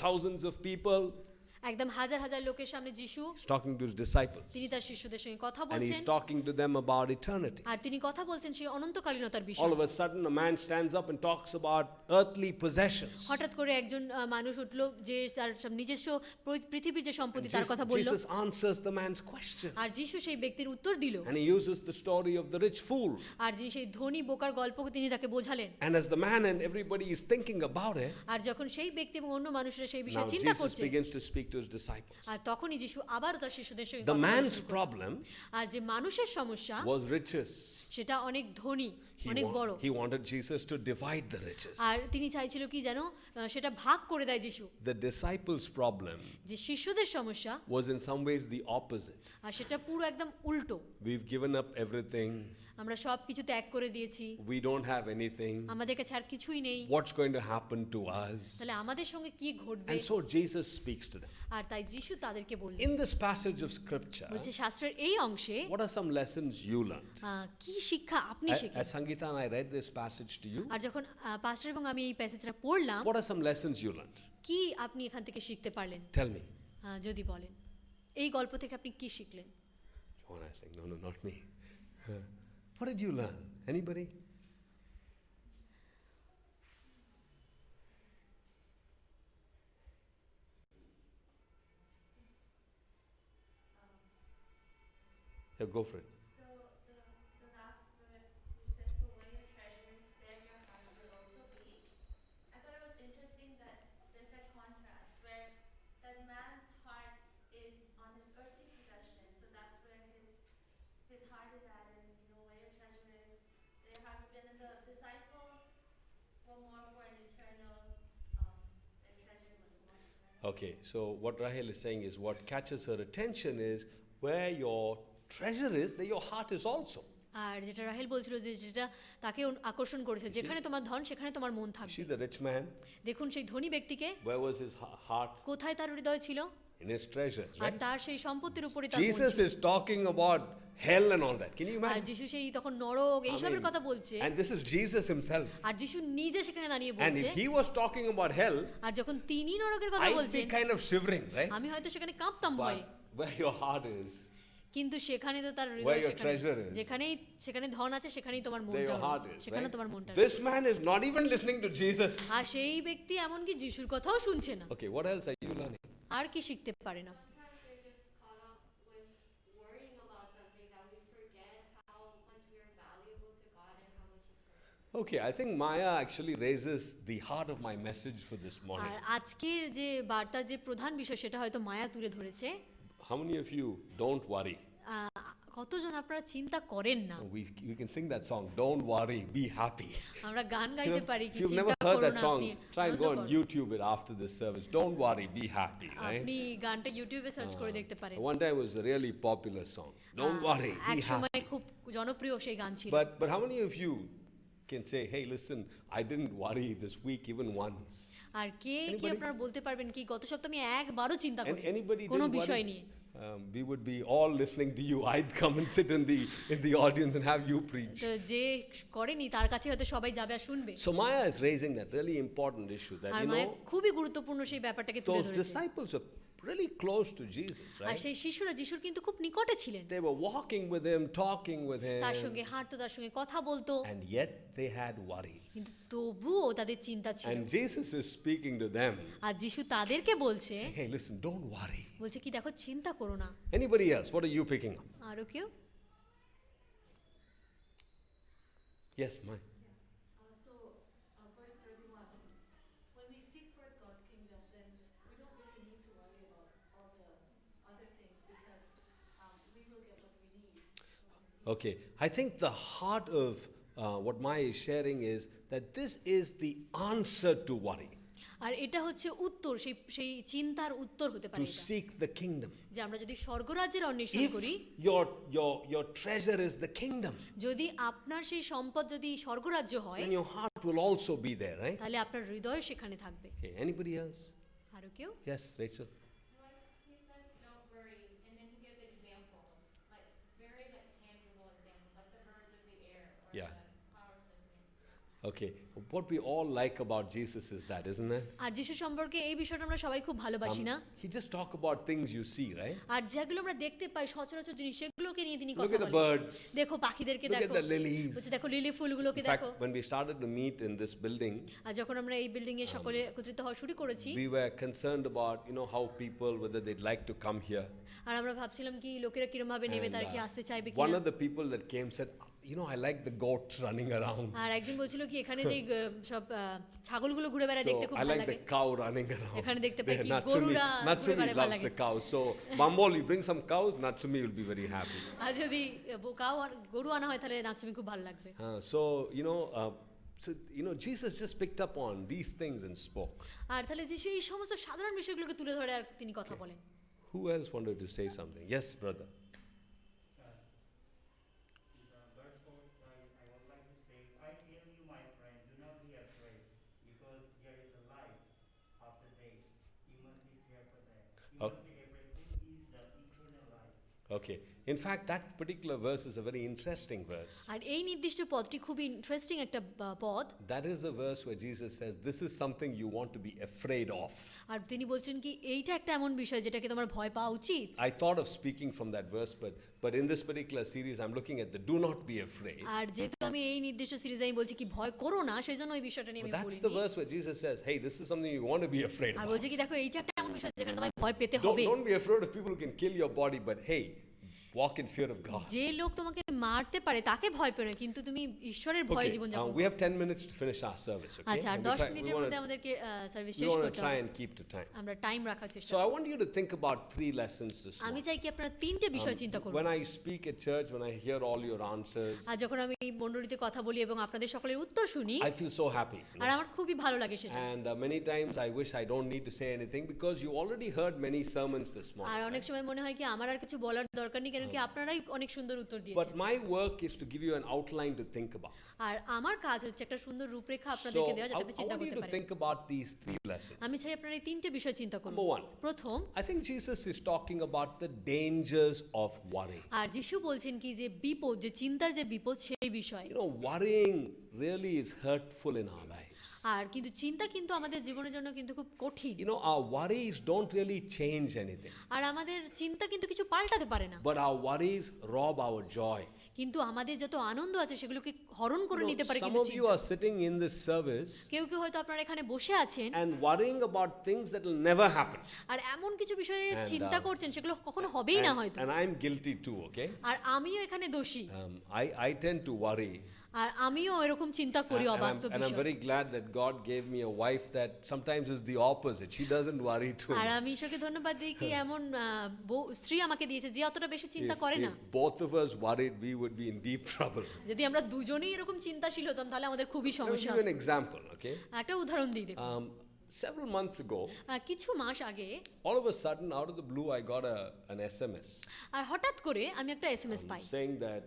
thousands of people. একদম হাজার হাজার লোকের সামনে যিশু He's talking to his disciples. তিনি তার শিষ্যদের সঙ্গে কথা And বলছেন, he's talking to them about eternity. আর তিনি কথা বলছেন সেই অনন্তকালীনতার All বিষয়ে। of a sudden, a man stands up and talks about earthly possessions. হঠাৎ করে একজন মানুষ উঠলো যে তার সব নিজস্ব পৃথিবীর যে সম্পত্তি তার কথা বলল, Jesus answers the man's question. আর যিশু সেই ব্যক্তির উত্তর দিল, And he uses the story of the rich fool. আর যিনি সেই ধনী বোকার গল্প তিনি তাকে বোঝালেন। And as the man and everybody is thinking about it, আর যখন সেই ব্যক্তি এবং অন্য মানুষরা সেই now বিষয়ে চিন্তা Jesus করছে, begins to speak to his disciples. আর তখনই যিশু আবারও তার শিষ্যদের সঙ্গে The কথা বলা man's শুরু করলেন। problem আর যে মানুষের সমস্যা was riches. সেটা অনেক ধনী, অনেক বড়, He wanted Jesus to divide the riches. আর তিনি চাইছিল কি যেন সেটা ভাগ করে দেয় যিশু। The disciples' problem যে শিষ্যদের সমস্যা was in some ways the opposite. আর সেটা পুরো একদম উল্টো। We've given up everything. আমরা সব কিছু ত্যাগ করে দিয়েছি, We don't have anything. আমাদের কাছে আর কিছুই নেই, What's going to happen to us? তাহলে আমাদের সঙ্গে কি ঘটবে? And so Jesus speaks to them. আর তাই যিশু তাদেরকে বললেন, In this passage of scripture, বলছে শাস্ত্রের এই অংশে what are some lessons you learned? কি শিক্ষা আপনি শিখেছেন? As Sangeeta and I read this passage to you, আর যখন পাস্টার এবং আমি এই প্যাসেজটা পড়লাম, what are some lessons you learned? কি আপনি এখান থেকে শিখতে পারলেন Tell me. যদি বলেন, এই গল্প থেকে আপনি কি শিখলেন? John is saying, no, not me. What did you learn? Anybody? Yeah, go for it. So the last verse which says, "For where your treasure is, there your heart will also be." I thought it was interesting that there's that contrast where that man's heart is on his earthly possession, so that's where his heart is at, and where your treasure is, there your heart will be. And then the disciples were more for an eternal. Their treasure was more eternal. Okay, so what Rahel is saying is what catches her attention is where your treasure is, there your heart is also. আর যেটা রাহেল বলছিল যে যেটা তাকে আকর্ষণ করেছে, যেখানে তোমার ধন সেখানে তোমার মন You see থাকবে। the rich man? দেখুন সেই ধনী ব্যক্তিকে, Where was his heart? কোথায় তার হৃদয় ছিল? In his treasures, R right? তার সেই সম্পত্তির উপরে তার মন Jesus ছিল। is talking about hell and all that. Can you R imagine? যিশু সেই তখন নরক I এইসবের mean, কথা বলছে, and this is Jesus himself. আর যিশু নিজে সেখানে দাঁড়িয়ে And বলছে, if he was talking about hell, আর যখন তিনি নরকের কথা I'd be বলছেন, kind of shivering, right? আমি হয়তো সেখানে কাঁপতাম But ভয়ে, where your heart is, কিন্তু সেখানে তো তার Where Hridoy your treasure is. যেখানে ধন আছে সেখানেই তোমার there মনটা your heart রয়েছে, is, সেখানে right? তোমার মনটা This man is not even listening to Jesus. আর সেই ব্যক্তি এমনকি যিশুর কথাও শুনছে না। Okay, what else are you learning? আর কি শিখতে পারে না? Sometimes we're just caught up with worrying about something that we forget how much we're valuable to God and how much He cares. Okay, I think Maya actually raises the heart of my message for this morning. আর আজকের যে বার্তার যে প্রধান বিষয় সেটা হয়তো মায়া তুলে ধরেছে। How many of you don't worry? কতজন আপনারা চিন্তা করেন না? We can sing that song, Don't Worry, Be Happy. আমরা গান গাইতে পারি If কি you've চিন্তা never heard করো that না song, আপনি try and Ananda go on করো। YouTube it after this service. Don't worry, be happy, right? আপনি গানটা ইউটিউবে সার্চ করে দেখতে পারেন। One time it was a really popular song. Don't worry, be এক happy. সময় খুব জনপ্রিয় সেই গান ছিল। But how many of you can say, hey, listen, I didn't worry this week even once? আর কে কি Anybody? আপনারা বলতে পারবেন কি গত সপ্তাহে আমি একবারও চিন্তা And করি anybody কোনো didn't বিষয় worry? নিয়ে? We would be all listening to you. I'd come and sit in the audience and have you preach. তো যে করেনি তার কাছে হয়তো সবাই যাবে আর শুনবে। So Maya is raising that really important issue that আর মায়া খুবই গুরুত্বপূর্ণ সেই ব্যাপারটাকে তুলে those ধরেছে। disciples are really close to Jesus, R right? সেই শিশুরা যিশুর কিন্তু খুব নিকটে ছিলেন, They were walking with him, talking with তার him, সঙ্গে হাঁটতো, তার সঙ্গে কথা বলতো, and yet they had কিন্তু worries. তবুও তাদের চিন্তা ছিল। And Jesus is speaking to them, আর যিশু তাদেরকে বলছে, saying, hey, listen, don't worry. বলছে কি দেখো চিন্তা করো না। Anybody else? What are you picking up? আরো কেউ? Yes, mine. Verse 31, when we seek first God's kingdom, then we don't really need to worry about all the other things because we will get what we need. Okay, I think the heart of what Maya is sharing is that this is the answer to worry. আর এটা হচ্ছে উত্তর, সেই সেই চিন্তার উত্তর হতে পারে to এটা। seek the kingdom. যে আমরা যদি স্বর্গরাজ্যের অন্বেষণ If করি, your treasure is the kingdom, যদি আপনার সেই সম্পদ যদি স্বর্গরাজ্য হয়, then your heart will also be there, right? তাহলে আপনার হৃদয় সেখানে থাকবে। Okay, anybody else? আরো কেউ? Yes, Rachel. He says, don't worry, and then he gives examples, like very like tangible examples, like the birds of the air or Yeah. the flowers of the field. Okay, what we all like about Jesus is that, isn't it? আর যিশু সম্পর্কে এই বিষয়টা আমরা সবাই খুব ভালোবাসি না? He just talk about things you see, right? আর যেগুলো আমরা দেখতে পাই সচরাচর জিনিস, সেগুলোকে নিয়ে তিনি Look কথা at the বলেন। birds. দেখো পাখিদেরকে Look at দেখো, the lilies. বলছে দেখো লিলি ফুলগুলোকে In fact, দেখো। when we started to meet in this building, আর যখন আমরা এই বিল্ডিং এ সকলে একত্রিত হওয়া শুরু করেছি, we were concerned about, how people, whether they'd like to come here. আর আমরা ভাবছিলাম কি লোকেরা কিরকম ভাবে নেবে, And, তারা কি আসতে চাইবে one কিনা। of the people that came said, I like the goats running around. আর একদিন বলছিল কি এখানে যে সব ছাগলগুলো ঘুরে বেড়ায় দেখতে So খুব I ভালো like লাগে। the cow running around. এখানে দেখতে পাই There, কি Natsumi গরুরা ঘুরে Natsumi বেড়ায় ভালো loves লাগে। the cow. So Bambol, you bring some cows, Natsumi will be very happy. আর যদি কাউ আর গরু আনা হয় তাহলে নাচমি খুব ভালো লাগবে। So Jesus just picked up on these things and spoke. আর তাহলে যিশু এই সমস্ত সাধারণ বিষয়গুলোকে তুলে ধরে আর তিনি কথা বলেন। Who else wanted to say something? Yes, brother. Verse 4, I would like to say, I tell you, my friend, do not be afraid, because there is a life after death. You must prepare for that. You Oh. must be afraid who is the eternal life. Okay. In fact, that particular verse is a very interesting verse. আর এই নির্দিষ্ট পদটি খুবই interesting একটা পদ। That is a verse where Jesus says, this is something you want to be afraid of. আর তিনি বলছেন কি এইটা একটা এমন বিষয় যেটাকে তোমার ভয় পাওয়া উচিত। I thought of speaking from that verse, but in this particular series, I'm looking at the do not be afraid. আর যেহেতু আমি এই নির্দিষ্ট সিরিজে আমি বলছি কি ভয় করো না, সেই জন্য এই বিষয়টা নিয়ে But আমি that's বলিনি। the verse where Jesus says, hey, this is something you want to be afraid R of. বলছে কি দেখো এইটা একটা এমন বিষয় যেখানে তোমায় ভয় পেতে হবে। Don't be afraid of people who can kill your body, but hey, walk in fear of God. যে লোক তোমাকে মারতে পারে তাকে ভয় পেও না, কিন্তু তুমি ঈশ্বরের ভয়ে Okay, জীবন যাপন we করো। have 10 minutes to finish our service, okay? আচ্ছা, আর And 10 মিনিটের মধ্যে আমাদেরকে সার্ভিস we শেষ want to করতে try হবে। and keep to time. আমরা টাইম রাখার চেষ্টা So করব। I want you to think about 3 lessons this আমি morning. চাই কি আপনারা তিনটে বিষয় চিন্তা করুন। When I speak at church, when I hear all your answers, আর যখন আমি এই মণ্ডলীতে কথা বলি এবং আপনাদের সকলের উত্তর শুনি, I feel so happy. আর আমার খুবই ভালো লাগে সেটা। And many times I wish I don't need to say anything because you already heard many sermons this R morning. অনেক সময় মনে হয় কি আমার আর কিছু বলার দরকার নেই, কারণ কি আপনারাই অনেক সুন্দর উত্তর দিয়েছেন। But my work is to give you an outline to think about. আর আমার কাজ হচ্ছে একটা সুন্দর রূপরেখা So আপনাদেরকে দেওয়া I যাতে আপনি চিন্তা want you করতে to পারেন। think about these 3 lessons. আমি চাই আপনারা এই তিনটে বিষয় চিন্তা করুন। Number 1. প্রথম, I think Jesus is talking about the dangers of worry. আর যিশু বলছেন কি যে বিপদ, যে চিন্তার যে বিপদ সেই বিষয়ে। Worrying really is hurtful in our lives. আর কিন্তু চিন্তা কিন্তু আমাদের জীবনের জন্য কিন্তু খুব কঠিন। Our worries don't really change anything, আর আমাদের চিন্তা কিন্তু কিছু পাল্টাতে পারে না, but our worries rob our joy. কিন্তু আমাদের যত আনন্দ আছে সেগুলোকে হরণ করে নিতে পারে Some কিন্তু of you চিন্তা। are sitting in this service কেউ কেউ হয়তো আপনারা এখানে বসে আছেন and worrying about things that will never happen. আর এমন কিছু বিষয়ে And, চিন্তা করছেন সেগুলো কখনো হবেই না হয়তো। And I'm guilty too, okay? আর আমিও এখানে দোষী, I tend to worry. আর আমিও এরকম চিন্তা করি অবাস্তব And I'm বিষয়। very glad that God gave me a wife that sometimes is the opposite. She doesn't worry too R much. আমি ঈশ্বরকে ধন্যবাদ দিই কি এমন স্ত্রী আমাকে দিয়েছে যে অতটা বেশি চিন্তা করে না। If both of us worried, we would be in deep trouble. যদি আমরা দুজনেই এরকম চিন্তাশীল হতাম তাহলে আমাদের খুবই Let me সমস্যা give you an হতো। example, okay? একটা উদাহরণ দিই দেখুন। Several months ago, কিছু মাস আগে all of a sudden, out of the blue, I got an SMS আর হঠাৎ করে আমি একটা SMS pi saying that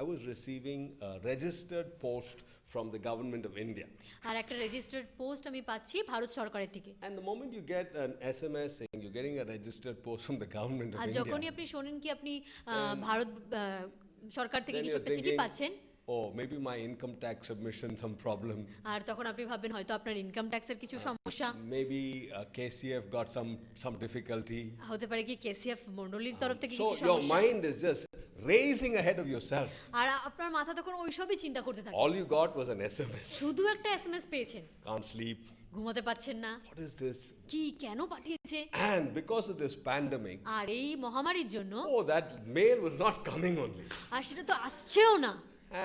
I was receiving a registered post from the government of India. আর একটা রেজিস্টার্ড পোস্ট আমি পাচ্ছি ভারত সরকারের থেকে। And the moment you get an SMS saying you're getting a registered post from the government of আর যখনই India, আপনি শোনেন কি আপনি ভারত সরকার থেকে then কিছু you're একটা চিঠি thinking, পাচ্ছেন, oh, maybe my income tax submission some problem. আর তখন আপনি ভাববেন হয়তো আপনার ইনকাম ট্যাক্সের কিছু সমস্যা Maybe KCF got some difficulty. হতে পারে, কি কেসিএফ মণ্ডলীর তরফ থেকে So কিছু your সমস্যা, mind is just racing ahead of yourself. আর আপনার মাথা তখন ওইসবই চিন্তা করতে থাকে। All you got was an SMS. শুধু একটা এসএমএস পেয়েছেন, Can't sleep. ঘুমাতে পাচ্ছেন না, What is this? কি কেন পাঠিয়েছে। And because of this pandemic, আর এই মহামারীর জন্য oh, that mail was not coming only. আর সেটা তো আসছেও না।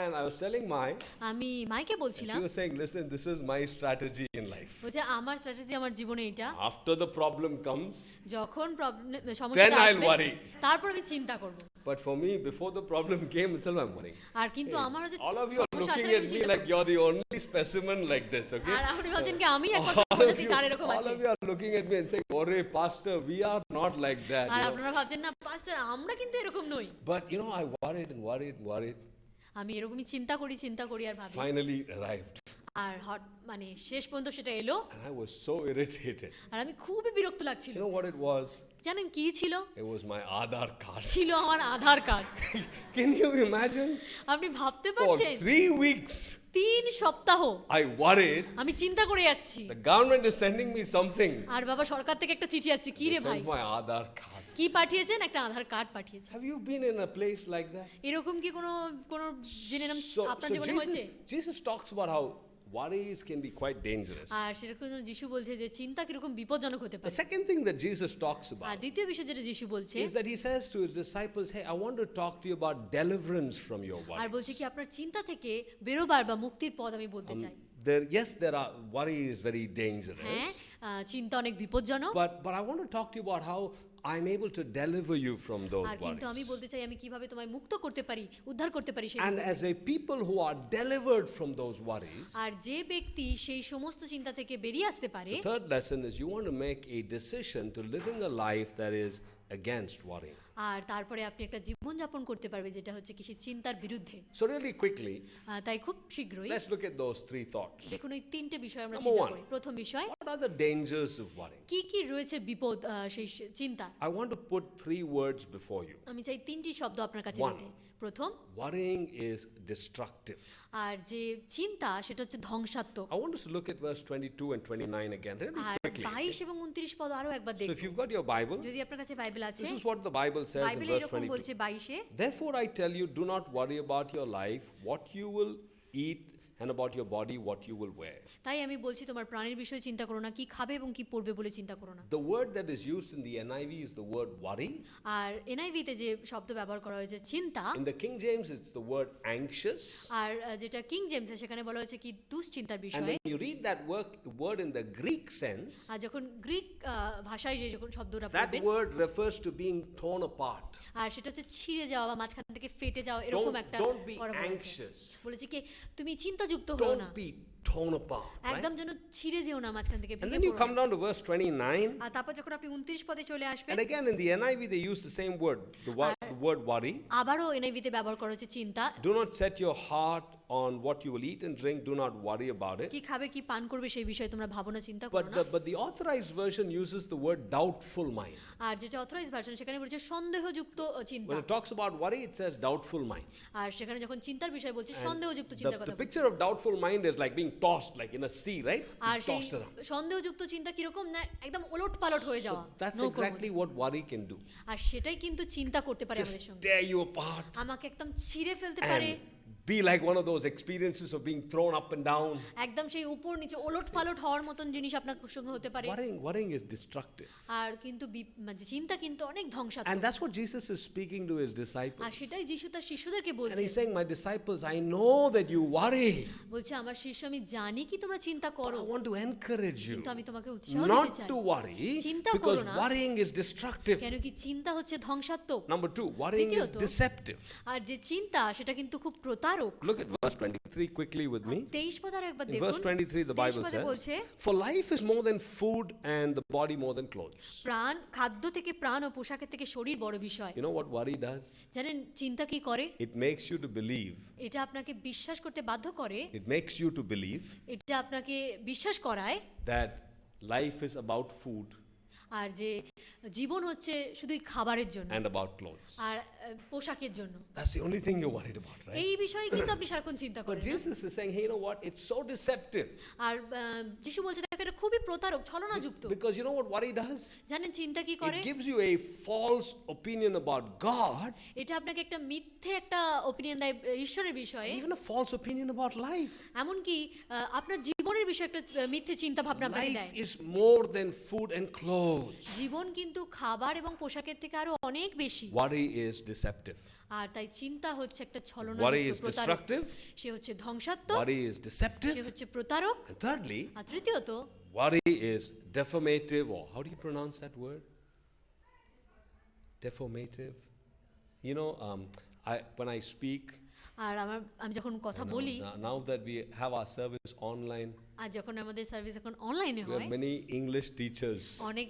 And I was telling Mai, আমি মাইকে and বলছিলাম, she was saying, listen, this is my strategy in life. বলছে আমার স্ট্র্যাটেজি আমার জীবনে এটা, After the problem comes, যখন Then সমস্যা I'll আসবে worry. তারপর আমি চিন্তা করব। but for me, before the problem came itself, I'm worrying. আর কিন্তু আমার হচ্ছে All of you are সমস্যা looking আসার আগে at আমি me চিন্তা like you're the only specimen like this, okay? আর আপনি ভাবছেন কি আমি একমাত্র চার এরকম all আছে। of you are looking at me and saying, "Ore, pastor, we are not like that." R you know. আপনারা ভাবছেন না পাস্টার আমরা কিন্তু এরকম নই। But you know, I worried and worried and worried. আমি এরকমই চিন্তা করি আর ভাবি। Finally, it arrived. আর মানে শেষ পর্যন্ত সেটা এলো And I was so irritated. আর আমি খুবই বিরক্ত লাগছিল। You know what it was? জানেন কি ছিল? It was my Aadhaar card. ছিল আমার আধার কার্ড। Can you imagine? আপনি ভাবতে For পারছেন 3 weeks, 3 সপ্তাহ I worried. আমি চিন্তা করে যাচ্ছি। The government is sending me something. আর বাবা সরকার থেকে একটা চিঠি আসছে, কি They রে ভাই? sent my Aadhaar card. কি পাঠিয়েছেন? একটা আধার কার্ড পাঠিয়েছেন। Have you been in a place like that? এরকম কি কোনো জিনিস আপনার জীবনে হয়েছে? Jesus talks about how worries can be quite dangerous. আর সেরকম যিশু বলছে যে চিন্তা কিরকম বিপজ্জনক হতে The পারে। second thing that Jesus talks R about দ্বিতীয় বিষয় যেটা যিশু বলছে is that he says to his disciples, "Hey, I want to talk to you about deliverance from your আর বলছে worries." কি আপনার চিন্তা থেকে বেরোবার বা মুক্তির পথ আমি বলতে চাই। There are worry is very হ্যাঁ dangerous, চিন্তা অনেক বিপজ্জনক। but I want to talk to you about how I'm able to deliver you from those আর কিন্তু আমি worries. বলতে চাই আমি কিভাবে তোমায় মুক্ত করতে পারি, উদ্ধার করতে পারি সেই And বিপদ as a people who are delivered from those worries, থেকে। আর যে ব্যক্তি সেই সমস্ত চিন্তা থেকে বেরিয়ে আসতে পারে, the third lesson is you want to make a decision to living a life that is against worry. আর তারপরে আপনি একটা জীবন যাপন করতে পারবে যেটা হচ্ছে কি সে চিন্তার বিরুদ্ধে। So really quickly, তাই খুব শীঘ্রই let's look at those 3 thoughts. দেখুন ওই 3টে বিষয় আমরা Number চিন্তা one. করি। প্রথম বিষয় What are the dangers of worry? কি কি রয়েছে বিপদ সেই চিন্তা। I want to put 3 words before you. আমি চাই 3টি শব্দ আপনার কাছে One. দিতে। প্রথম, Worrying is destructive. আর যে চিন্তা সেটা হচ্ছে ধ্বংসাত্মক। I want us to look at verse 22 and 29 again, really R quickly. 22 এবং 29 পদ আরো একবার So if দেখুন। you've got your Bible, যদি আপনার কাছে বাইবেল আছে, this is what the Bible says in বাইবেলে verse এরকম 22. বলছে 22-এ, Therefore I tell you, do not worry about your life, what you will eat, and about your body, what you will wear. তাই আমি বলছি তোমার প্রাণের বিষয়ে চিন্তা করো না, কি খাবে এবং কি পরবে বলে চিন্তা করো না। The word that is used in the NIV is the word worry. আর এনআইভিতে যে শব্দ ব্যবহার করা হয়েছে চিন্তা, In the King James, it's the word anxious. আর যেটা কিং জেমসে সেখানে বলা হয়েছে কি দুশ্চিন্তার And বিষয়ে। when you read that word in the Greek sense, আর যখন গ্রিক ভাষায় যে যখন শব্দটা that পড়বেন, word refers to being torn apart. আর সেটা হচ্ছে ছিঁড়ে যাওয়া বা মাঝখান থেকে ফেটে যাওয়া এরকম একটা Don't be করা বলেছে। anxious. বলেছে কি তুমি চিন্তাযুক্ত হও না, Don't be torn apart. Right? একদম যেন ছিঁড়ে যেও না মাঝখান থেকে And ভেঙে then you পড়ো come না। down to verse 29. আর তারপর যখন আপনি 29 পদে চলে আসবেন, And again in the NIV, they use the same word, the word worry. আবারও এনআইভিতে ব্যবহার করা হচ্ছে চিন্তা। Do not set your heart on what you will eat and drink. Do not worry about it. কি খাবে কি পান করবে সেই বিষয়ে তোমরা ভাবনা চিন্তা করো না। But the authorized version uses the word doubtful mind. আর যেটা অথরাইজ ভার্সন সেখানে বলছে সন্দেহযুক্ত চিন্তা। When it talks about worry, it says doubtful mind. আর সেখানে যখন চিন্তার বিষয় বলছে And সন্দেহযুক্ত চিন্তার the কথা বলছে। picture of doubtful mind is like being tossed like in a sea, right? R Being সেই tossed around. সন্দেহযুক্ত চিন্তা কিরকম না একদম ওলটপালট হয়ে যাওয়া। That's নৌকোর exactly মধ্যে। what worry can do. আর সেটাই কিন্তু চিন্তা করতে পারে আমাদের Just সঙ্গে, tear you apart আমাকে একদম ছিঁড়ে ফেলতে পারে, and be like one of those experiences of being thrown up and down. একদম সেই উপর নিচে ওলটপালট হওয়ার মতন জিনিস আপনার সঙ্গে হতে পারে। Worrying is destructive. আর কিন্তু মানে চিন্তা কিন্তু অনেক And ধ্বংসাত্মক। that's what Jesus is speaking to his R disciples. সেটাই যিশু তার শিষ্যদেরকে And বলছে, he's saying, my disciples, I know that you worry. বলছে আমার শিষ্য আমি জানি কি তোমরা চিন্তা But করো, I want to encourage you কিন্তু আমি তোমাকে উৎসাহ দিতে not চাই to worry চিন্তা because করো না। worrying is destructive. কেন কি চিন্তা হচ্ছে ধ্বংসাত্মক। Number 2, worrying is দ্বিতীয়ত, deceptive. আর যে চিন্তা সেটা কিন্তু খুব প্রতারক। Look at verse 23 quickly with me. 23 পদ আর একবার In দেখুন। verse 23, the 23 Bible পদে বলছে, says, for life is more than food and the body more than clothes. প্রাণ খাদ্য থেকে প্রাণ ও পোশাকের থেকে শরীর বড় বিষয়। You know what worry does? জানেন চিন্তা কি করে? It makes you to believe. এটা আপনাকে বিশ্বাস করতে বাধ্য করে, It makes you to believe এটা আপনাকে বিশ্বাস করায় that life is about food আর যে জীবন হচ্ছে শুধুই খাবারের জন্য and about clothes. আর পোশাকের জন্য। That's the only thing you're worried about, right? এই বিষয়ে কিন্তু আপনি সারাক্ষণ চিন্তা But করেন না। Jesus is saying, hey, you know what? It's so deceptive. আর যিশু বলছে দেখো এটা খুবই প্রতারক, ছলনাযুক্ত। Because you know what worry does? জানেন চিন্তা কি করে? It gives you a false opinion about God, এটা আপনাকে একটা মিথ্যে একটা ওপিনিয়ন দেয় ঈশ্বরের বিষয়ে, even a false opinion about life. এমনকি আপনার জীবনের বিষয়ে একটা মিথ্যে চিন্তা ভাবনা আপনাকে দেয়। Life is more than food and clothes. জীবন কিন্তু খাবার এবং পোশাকের থেকে আরো অনেক বেশি। Worry is deceptive. আর তাই চিন্তা হচ্ছে একটা Worry ছলনাযুক্ত is প্রতারক। destructive. সে হচ্ছে ধ্বংসাত্মক, Worry is সে deceptive. হচ্ছে প্রতারক। And thirdly, আর তৃতীয়ত worry is deformative, or how do you pronounce that word? Deformative. You know, when I speak, আর আমি যখন কথা বলি, now that we have our service online, আর যখন আমাদের সার্ভিস এখন অনলাইনে We হয়, have many English teachers. অনেক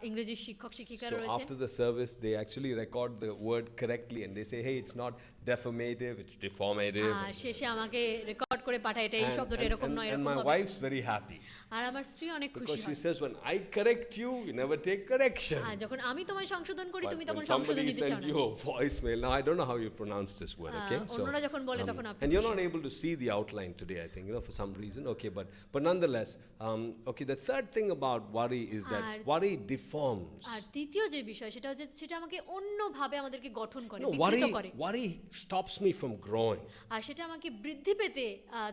ইংরেজি শিক্ষক শিক্ষিকা So রয়েছে। after the service, they actually record the word correctly and they say, hey, it's not defamative, it's deformative. আর শেষে আমাকে রেকর্ড করে পাঠায়, এটা এই শব্দটা এরকম নয়, And এরকম my হবে। wife's very happy আর আমার স্ত্রী অনেক because খুশি she হয়। says, when I correct you, you never take correction. আর যখন আমি তোমায় সংশোধন করি, But তুমি when তখন সংশোধন somebody নিতে চাও sends না। you a voicemail, now I don't know how you pronounce this word, okay? অন্যরা যখন বলে তখন আপনি and you're খুশি। not able to see the outline today, I think, for some reason, okay, but nonetheless, okay, the third thing about worry is that R- worry deforms. আর তৃতীয় যে বিষয় সেটা হচ্ছে, সেটা আমাকে অন্যভাবে আমাদেরকে গঠন করে, No, বিকৃত করে। worry stops me from growing. আর সেটা আমাকে বৃদ্ধি পেতে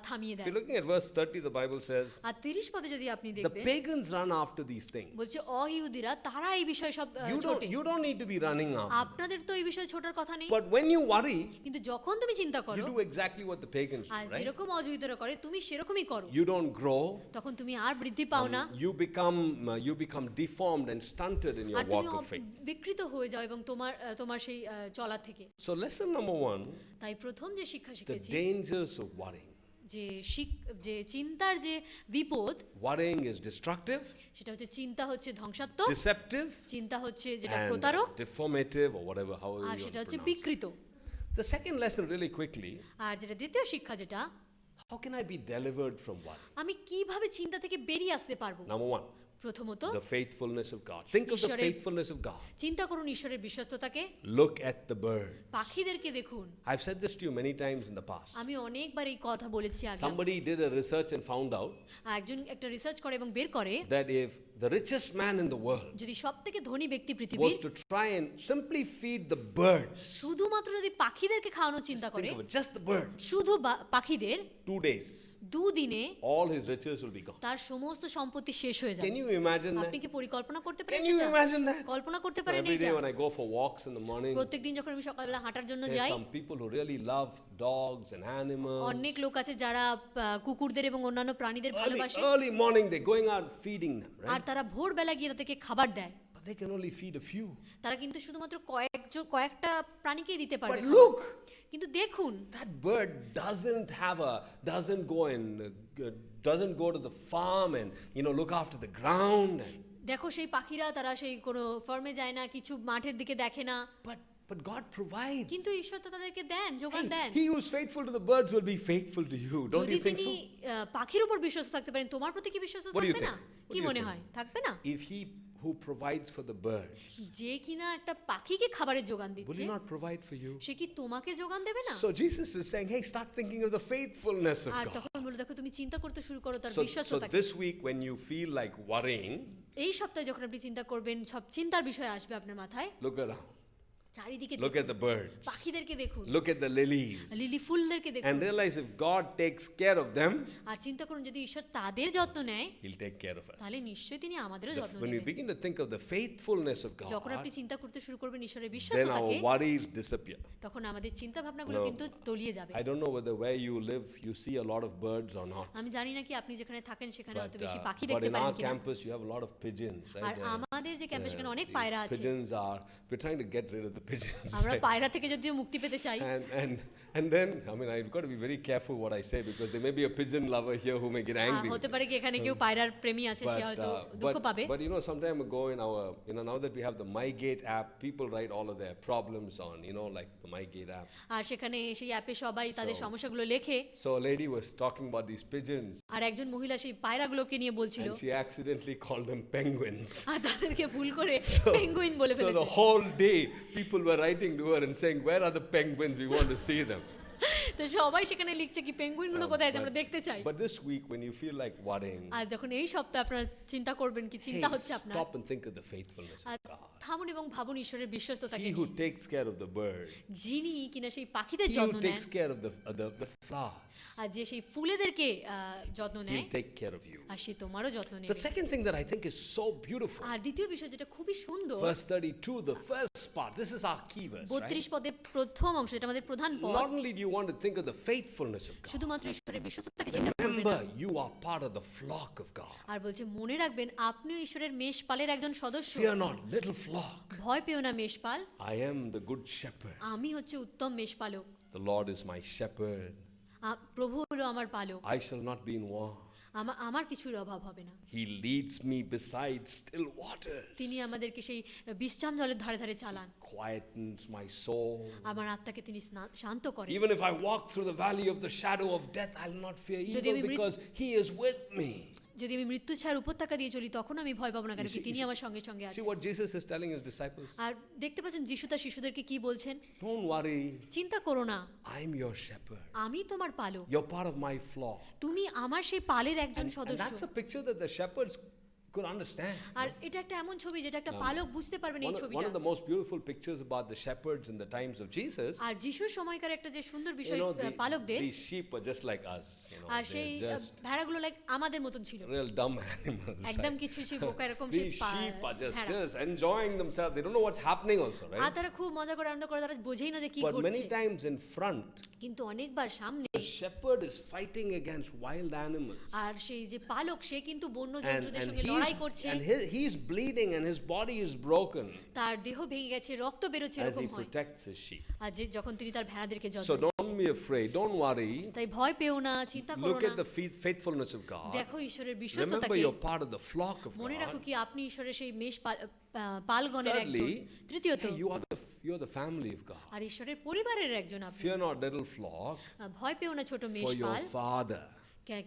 থামিয়ে If দেয়। you're looking at verse 30, the Bible says, আর 30 পদে যদি আপনি the দেখবেন, pagans run after these things. বলছে অইহুদিরা তারা এই বিষয়ে সব ছোটে। You don't need to be running after. আপনাদের তো এই বিষয়ে ছোটার কথা নেই, But when you worry, কিন্তু যখন তুমি চিন্তা you করো do exactly what the pagans R do, right? যেরকম অজুহিতরা করে তুমি সেরকমই করো, You don't grow. তখন তুমি আর বৃদ্ধি পাও না, You become deformed and stunted in your আর তুমি walk of faith. বিকৃত হয়ে যাও এবং তোমার সেই চলা থেকে। So lesson number 1, তাই প্রথম যে শিক্ষা the শিখেছি, dangers of worrying. যে চিন্তার যে বিপদ, Worrying is destructive, সেটা হচ্ছে চিন্তা হচ্ছে ধ্বংসাত্মক, deceptive, চিন্তা হচ্ছে যেটা and প্রতারক, deformative or whatever, however R you সেটা want to হচ্ছে pronounce it. বিকৃত। The second lesson really quickly, আর যেটা দ্বিতীয় শিক্ষা, যেটা how can I be delivered from worry? আমি কিভাবে চিন্তা থেকে বেরিয়ে আসতে পারবো। Number 1, প্রথমত the faithfulness of God. Think of the ঈশ্বরের- faithfulness of God. চিন্তা করুন ঈশ্বরের বিশ্বস্ততাকে, Look at the bird. পাখিদেরকে দেখুন। I've said this to you many times in the past. আমি অনেকবার এই কথা বলেছি আগে। Somebody did a research and found out একজন একটা রিসার্চ করে এবং বের করে, that if the richest man in the world যদি সবথেকে ধনী ব্যক্তি পৃথিবীর was to try and simply feed the birds, শুধুমাত্র যদি পাখিদেরকে খাওয়ানোর চিন্তা করে, think of it, just the birds, শুধু পাখিদের 2 days, দুদিনে all his riches will be gone. তার সমস্ত সম্পত্তি শেষ হয়ে যাবে। Can you imagine that? আপনি কি পরিকল্পনা করতে পারেন Can you সেটা? imagine that? কল্পনা করতে পারেন Every day এটা? when I go for walks in the morning, প্রত্যেকদিন যখন আমি সকালবেলা হাঁটার জন্য there's যাই, some people who really love dogs and animals. অনেক লোক আছে যারা কুকুরদের এবং অন্যান্য প্রাণীদের Early, ভালোবাসে, early morning, they're going out feeding them, আর right? তারা ভোরবেলা গিয়ে তাদেরকে খাবার দেয়। But they can only feed a few. তারা কিন্তু শুধুমাত্র কয়েকটা প্রাণীকেই দিতে পারবে। But look, কিন্তু দেখুন, that bird doesn't go to the farm and look after the ground and দেখো সেই পাখিরা তারা সেই কোনো ফার্মে যায় না, কিছু মাঠের দিকে দেখে না, but God provides. কিন্তু ঈশ্বর তো তাদেরকে দেন, যোগান Hey, then. he who's faithful to the birds will be faithful to you. Don't যদি you think তিনি so? পাখির উপর বিশ্বস্ত থাকতে পারেন, তোমার প্রতি কি বিশ্বস্ত What do you থাকবে না? think? What কি do you মনে think? হয়, থাকবে না? If he who provides for the bird, যে কিনা একটা পাখিকে খাবারের যোগান will দিচ্ছে, he not provide for you? সে কি তোমাকে যোগান দেবে না? So Jesus is saying, hey, start thinking of the faithfulness of R God. তখন বলে, দেখো তুমি চিন্তা করতে শুরু করো তার So বিশ্বস্ততাকে। this week when you feel like worrying, এই সপ্তাহে যখন আপনি চিন্তা করবেন, সব চিন্তার বিষয় আসবে আপনার মাথায়, look around. চারিদিকে Look at the birds. পাখিদেরকে দেখুন, Look at the lilies. Lily ফুলদেরকে দেখুন, And realize if God takes care of them, আর চিন্তা করুন যদি ঈশ্বর তাদের যত্ন নেয়, he'll take care of us. তাহলে নিশ্চয়ই তিনি আমাদেরও যত্ন When we নেবেন। begin to think of the faithfulness of যখন God, আপনি চিন্তা করতে শুরু করবেন ঈশ্বরের then our বিশ্বস্ততাকে, worries disappear. তখন আমাদের চিন্তা ভাবনাগুলো No. কিন্তু তলিয়ে যাবে। I don't know whether where you live you see a lot of birds or not. আমি জানি না কি আপনি যেখানে থাকেন সেখানে But, হয়তো বেশি পাখি but দেখতে in পারেন our কিনা। campus you have a lot of pigeons, R right? There. আমাদের যে ক্যাম্পাস সেখানে অনেক These পায়রা আছে। pigeons are, we're trying to get rid of the pigeons. আমরা right? পায়রা থেকে যদিও মুক্তি পেতে চাই, And then, I mean, I've got to be very careful what I say because there may be a pigeon lover here who may get angry. হতে পারে কি এখানে কেউ পায়রার প্রেমী আছে, সে হয়তো দুঃখ পাবে। but some time ago in our, now that we have the MyGate app, people write all of their problems on, like the MyGate app. আর সেখানে সেই অ্যাপে সবাই তাদের সমস্যাগুলো লেখে, So a lady was talking about these pigeons আর একজন মহিলা সেই পায়রাগুলোকে নিয়ে বলছিল, and she accidentally called them penguins. আর তাদেরকে ভুল করে পেঙ্গুইন বলে So the ফেলেছে। whole day people were writing to her and saying, where are the penguins? We want to see them. তো সবাই সেখানে লিখছে কি পেঙ্গুইনগুলো কোথায় আছে, আমরা দেখতে চাই। But this week when you feel like worrying, আর যখন এই সপ্তাহে আপনারা চিন্তা করবেন কি চিন্তা হচ্ছে hey, আপনার, stop and think of the faithfulness R of God. থামুন এবং ভাবুন ঈশ্বরের বিশ্বস্ততাকে He who নিয়ে, takes care of the bird, যিনি কিনা সেই পাখিদের he যত্ন who নেন, takes care of the flowers, আর যে সেই ফুলেদেরকে যত্ন নেয়, he'll take care of you. আর সে তোমারও যত্ন The নেবে। second thing that I think is so beautiful, আর দ্বিতীয় বিষয় যেটা খুবই সুন্দর, verse 32, the first part, this is our key verse, right? 32 পদের প্রথম অংশ, এটা আমাদের প্রধান পদ। Not only do you want to think of the faithfulness of God, শুধুমাত্র ঈশ্বরের বিশ্বস্ততাকে চিন্তা করবেন remember না, you are part of the flock of God. আর বলছে মনে রাখবেন আপনিও ঈশ্বরের মেষপালের একজন সদস্য। Fear not, little flock. ভয় পেও না মেষপাল, I am the good shepherd. আমি হচ্ছে উত্তম মেষপালক, The Lord is my shepherd. প্রভু হলো আমার পালক, I shall not be in want. আমার কিছুর অভাব হবে না। He leads me beside still waters. তিনি আমাদেরকে সেই বিশ্রাম জলের ধারে ধারে চালান। Quietens my soul. আমার আত্মাকে তিনি শান্ত করেন। Even if I walk through the valley of the shadow of death, I'll not fear যদি evil আমি because He is with me. যদি আমি মৃত্যু ছায়ার উপত্যকা দিয়ে চলি তখন আমি ভয় পাবো না, কারণ You কি see- তিনি you see- আমার সঙ্গে সঙ্গে See আছেন। what Jesus is telling His disciples? আর দেখতে পাচ্ছেন যিশু তার শিশুদেরকে কি বলছেন? Don't worry, চিন্তা করো না, I'm your shepherd. আমি তোমার পালক, You're part of my flock. তুমি আমার সেই পালের একজন And সদস্য। that's a picture that the shepherds could understand. আর এটা একটা এমন ছবি যেটা একটা পালক বুঝতে পারবেন এই One ছবিটা। of the most beautiful pictures about the shepherds in the times of Jesus, আর যিশুর সময়কার একটা যে সুন্দর you বিষয় know, পালকদের, these sheep are just like us. আর সেই They're just ভেড়াগুলো লাইক আমাদের মতন ছিল, real dumb animals. একদম right? কিছু সেই বোকা এরকম সেই These sheep are ভেড়া। just enjoying themselves. They don't know what's happening also, R right? তারা খুব মজা করে আনন্দ করে, তারা বোঝেই না যে কি But ঘটছে। many times in front, কিন্তু অনেকবার সামনে the shepherd is fighting against wild animals. আর সেই যে পালক সে কিন্তু বন্য And, জন্তুদের and সঙ্গে he's, লড়াই করছে, and he's bleeding and his body is broken তার দেহ ভেঙে গেছে, রক্ত বেরোচ্ছে, as এরকম he হয়। protects his sheep. আর যে যখন তিনি তার ভেড়াদেরকে যত্ন So নেন। don't be afraid, don't worry. তাই ভয় পেও না, চিন্তা করো Look না, at the faithfulness of God. দেখো ঈশ্বরের Remember, বিশ্বস্ততাকে। you're part of the flock of মনে রাখো God. কি আপনি ঈশ্বরের সেই মেষ পালগণের একজন। Thirdly, তৃতীয়ত, hey, you're the family of God. আর ঈশ্বরের পরিবারের একজন আপনি। Fear not, little flock, ভয় পেও না ছোট মেষ for your পাল, Father.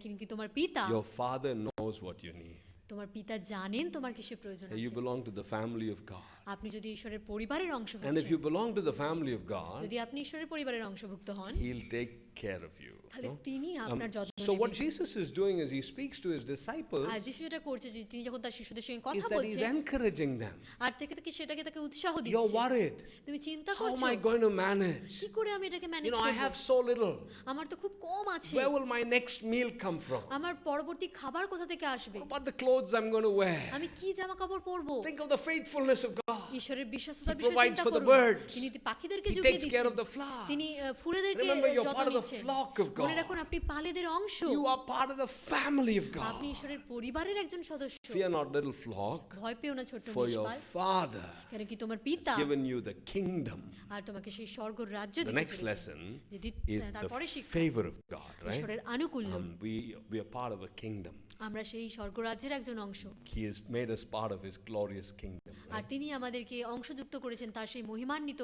কিন্তু তোমার পিতা, Your Father knows what you need. তোমার পিতা জানেন তোমার কিসের প্রয়োজন Hey, you আছে। belong to the family of God. আপনি যদি ঈশ্বরের পরিবারের অংশ And if হচ্ছেন, you belong to the family of God, যদি আপনি ঈশ্বরের পরিবারের অংশভুক্ত হন, He'll take care of you. তাহলে no? তিনি আপনার যত্ন So what নেবেন। Jesus is doing is He speaks to His disciples, আর যিশু যেটা করছে যে তিনি যখন তার শিশুদের সঙ্গে is কথা that He's বলছেন encouraging them. আর থেকে থেকে সেটাকে তাকে উৎসাহ You're দিচ্ছে, worried. তুমি চিন্তা How am করছো I going to manage? কি করে আমি এটাকে You ম্যানেজ know, I করব, have so little. আমার তো খুব কম আছে, Where will my next meal come from? আমার পরবর্তী খাবার কোথা থেকে আসবে, What about the clothes I'm going to wear? আমি কি জামা কাপড় পরবো। Think of the faithfulness of God. ঈশ্বরের বিশ্বস্ততার He বিষয়ে provides চিন্তা for the করুন, birds. তিনি পাখিদেরকে He জুগিয়ে takes care of the দিচ্ছেন, flowers. তিনি ফুলেদেরকে Remember, you're যত্ন part of the নিচ্ছেন। flock of মনে God. রাখুন আপনি পালেদের অংশ, You are part of the family of আপনি God. ঈশ্বরের পরিবারের একজন সদস্য। Fear not, little flock, ভয় পেও না ছোট্ট for your নিষ্পাল, Father কেন কি তোমার has পিতা given you the kingdom. আর তোমাকে সেই স্বর্গর রাজ্য The দিতে next চলেছে। lesson যদি is তারপরে the শিক্ষা favor of God, right? ঈশ্বরের আনুকূল্য, We are part of a kingdom. আমরা সেই স্বর্গরাজ্যের একজন অংশ, He has made us part of His glorious kingdom. R Right? তিনি আমাদেরকে অংশযুক্ত করেছেন তার সেই মহিমান্বিত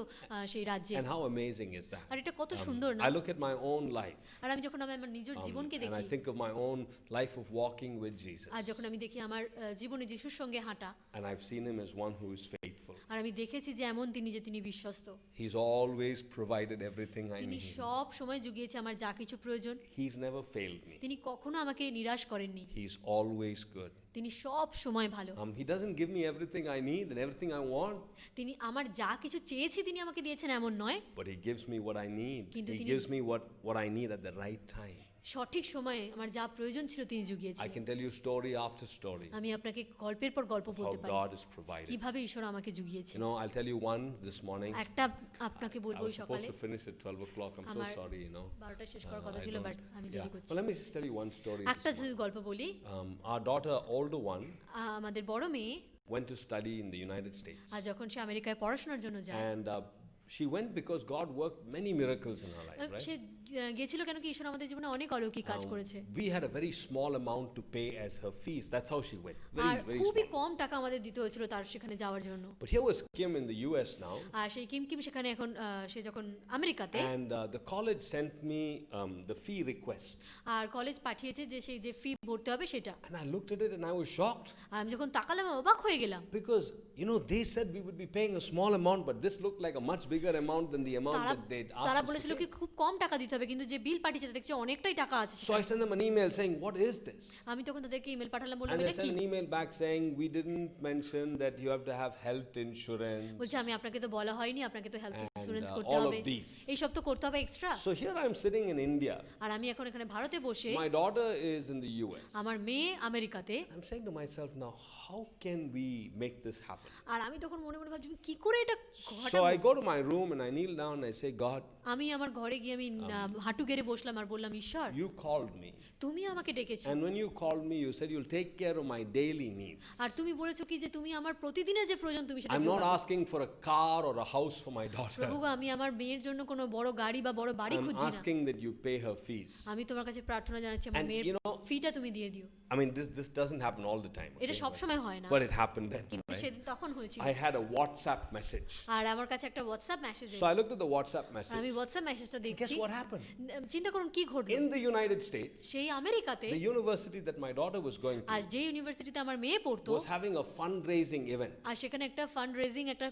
সেই রাজ্যে। And how amazing is that? আর এটা কত সুন্দর না। I look at my own life আর আমি যখন আমার নিজের জীবনকে and I দেখি, think of my own life of walking with Jesus. আর যখন আমি দেখি আমার জীবনে যিশুর সঙ্গে হাঁটা, And I've seen Him as one who is faithful. আর আমি দেখেছি যে এমন তিনি যে তিনি বিশ্বস্ত, He's always provided everything I তিনি need. সব সময় জুগিয়েছে আমার যা কিছু প্রয়োজন, He's never failed me. তিনি কখনো আমাকে নিরাশ করেননি, He's always good. তিনি সব সময় ভালো। He doesn't give me everything I need and everything I want, তিনি আমার যা কিছু চেয়েছি তিনি আমাকে দিয়েছেন এমন নয়, but He gives me what I need. কিন্তু He তিনি- gives me what I need at the right time. সঠিক সময়ে আমার যা প্রয়োজন ছিল তিনি I জুগিয়েছেন। can tell you story after story আমি আপনাকে গল্পের পর গল্প how বলতে পারি God has provided. কিভাবে ঈশ্বর আমাকে জুগিয়েছে। You know, I'll tell you one this morning. একটা আপনাকে I বলবো was supposed সকালে to finish at 12 o'clock. I'm so আমার sorry, you know. 12টা শেষ করার কথা I ছিল, don't- বাট আমি yeah. দেরি করছি। Well, let me just tell you one story. একটা This যদি গল্প বলি, Our daughter, older one, আমাদের বড় মেয়ে went to study in the United States. আর যখন সে আমেরিকায় পড়াশোনার জন্য যায়, And she went because God worked many miracles in her life, right? সে গেছিল কেন কি ঈশ্বর আমাদের জীবনে অনেক অলৌকিক কাজ করেছে, We had a very small amount to pay as her fees. That's how she went. R Very, very খুবই small. কম টাকা আমাদের দিতে হয়েছিল তার সেখানে যাওয়ার জন্য। But here was Kim in the US now. আর সেই কিম সেখানে এখন সে যখন আমেরিকাতে, And the college sent me the fee request. আর কলেজ পাঠিয়েছে যে সেই যে ফি ভরতে হবে সেটা। And I looked at it and I was shocked. আর আমি যখন তাকালাম অবাক হয়ে গেলাম, Because, you know, they said we would be paying a small amount, but this looked like a much bigger amount than the amount তারা that they'd তারা asked us বলেছিল to কি pay. খুব কম টাকা দিতে হবে, কিন্তু যে বিল পাঠিয়েছে দেখছি অনেকটাই টাকা আছে So সেখানে। I sent them an email saying, what is this? আমি তখন তাদেরকে ইমেল পাঠালাম, বললাম And they এটা কি? sent an email back saying, we didn't mention that you have to have health insurance. বলছে আমি আপনাকে তো বলা হয়নি, আপনাকে তো হেলথ ইন্স্যুরেন্স And, করতে all of হবে, these. এই সব তো করতে হবে extra. So here I'm sitting in India. আর আমি এখন এখানে ভারতে বসে, My daughter is in the US. আমার মেয়ে আমেরিকাতে, I'm saying to myself now, how can we make this happen? আর আমি তখন মনে মনে ভাবছি কি করে এটা So ঘটাবো। I go to my room and I kneel down and I say, God, আমি আমার ঘরে গিয়ে আমি হাঁটু গেড়ে বসলাম আর বললাম, ঈশ্বর you called me. তুমি আমাকে ডেকেছো, And when you called me, you said you'll take care of my daily needs. আর তুমি বলেছো কি যে তুমি আমার প্রতিদিনের যে প্রয়োজন তুমি সেটা I'm not যোগাবে। asking for a car or a house for my daughter. প্রভু, আমি আমার মেয়ের জন্য কোনো বড় গাড়ি বা বড় বাড়ি I'm খুঁজছি না, asking that you pay her fees. আমি তোমার কাছে প্রার্থনা জানাচ্ছি আমার And মেয়ের you know- ফিটা তুমি দিয়ে দিও। I mean, this doesn't happen all the time. এটা okay? সব সময় হয় না, But it happened then. কিন্তু Right? সেদিন তখন হয়েছিল। I had a WhatsApp message. আর আমার কাছে একটা WhatsApp message So I looked at the WhatsApp আমি message. হোয়াটসঅ্যাপ মেসেজটা Guess দেখছি, what happened? চিন্তা করুন কি ঘটলো। In the United States, সেই আমেরিকাতে the university that my daughter was going R to যে ইউনিভার্সিটিতে আমার মেয়ে পড়তো, was having a fundraising event. আর সেখানে একটা ফান্ড রেজিং একটা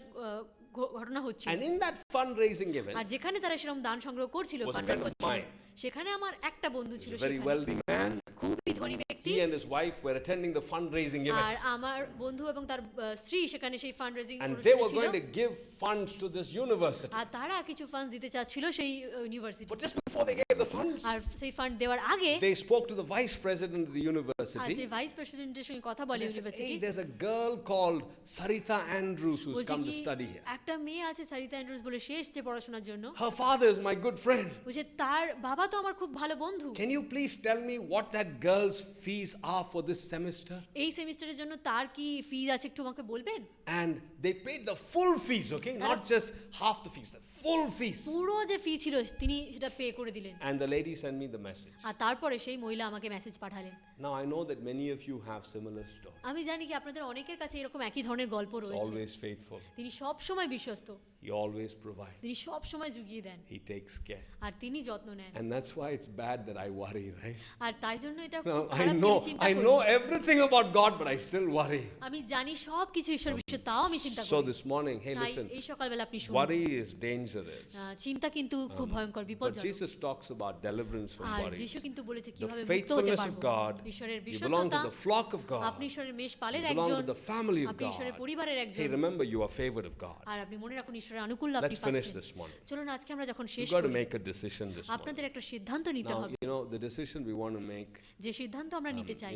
ঘটনা হচ্ছে, And in that fundraising event, আর যেখানে তারা সেরকম দান সংগ্রহ করছিল, was a fund friend of করছিল, mine. সেখানে আমার একটা বন্ধু ছিল, a very সেখানে wealthy man. খুবই ধনী ব্যক্তি, He and his wife were attending the fundraising R event. আমার বন্ধু এবং তার স্ত্রী সেখানে সেই fund raising And they were ছিল, going to give funds to this university. আর তারা কিছু ফান্ড দিতে চাচ্ছিল সেই university, But just before they gave the funds, আর সেই ফান্ড দেওয়ার আগে they spoke to the vice president of the আর university. সেই ভাইস প্রেসিডেন্টের সঙ্গে কথা বলে They said, university, hey, there's a girl called Sarita Andrews who's বলছে come to কি study here. একটা মেয়ে আছে সারিতা অ্যান্ড্রুজ বলে, সে এসেছে পড়াশোনার জন্য, Her father is my good friend. বলছে তার বাবা তো আমার খুব ভালো বন্ধু, Can you please tell me what that girl's fees are for this semester? এই সেমিস্টারের জন্য তার কি ফিজ আছে একটু আমাকে বলবেন। And they paid the full fees, okay? Not just half the fees, the full fees. পুরো যে ফি ছিল তিনি সেটা পে করে দিলেন, And the lady sent me the message. আর তারপরে সেই মহিলা আমাকে মেসেজ পাঠালেন। Now I know that many of you have similar stories. আমি জানি কি আপনাদের অনেকের কাছে এরকম একই ধরনের গল্প He's রয়েছে। always faithful. তিনি সব সময় বিশ্বস্ত, He always provides. তিনি সব সময় জুগিয়ে দেন, He takes care. আর তিনি যত্ন নেন, And that's why it's bad that I worry, right? আর তাই জন্য এটা Now, খুব I খারাপ know, তিনি চিন্তা I করেন। know everything about God, but I still worry. আমি জানি সব কিছু ঈশ্বর বিষয়ে, তাও আমি চিন্তা So করি। this morning, hey, তাই listen, এই সকালবেলা আপনি শুনুন, worry is dangerous. চিন্তা কিন্তু খুব ভয়ঙ্কর But বিপজ্জনক। Jesus talks about deliverance from R worries. যিশু কিন্তু বলেছে The কিভাবে মুক্ত হতে faithfulness of পারবো। God, ঈশ্বরের you belong বিশ্বস্ততা, to the flock of God, আপনি ঈশ্বরের মেষপালের you belong একজন, to the family of আপনি ঈশ্বরের God. পরিবারের Hey, একজন, remember, you are favored of God. আর আপনি মনে রাখুন ঈশ্বরের আনুকূল্য আপনি Let's finish পাচ্ছেন। this morning. চলুন আজকে আমরা যখন শেষ You've got to করি, make a decision this morning. আপনাদের একটা সিদ্ধান্ত নিতে Now, হবে। you know, the decision we want to make, যে সিদ্ধান্ত আমরা নিতে চাই,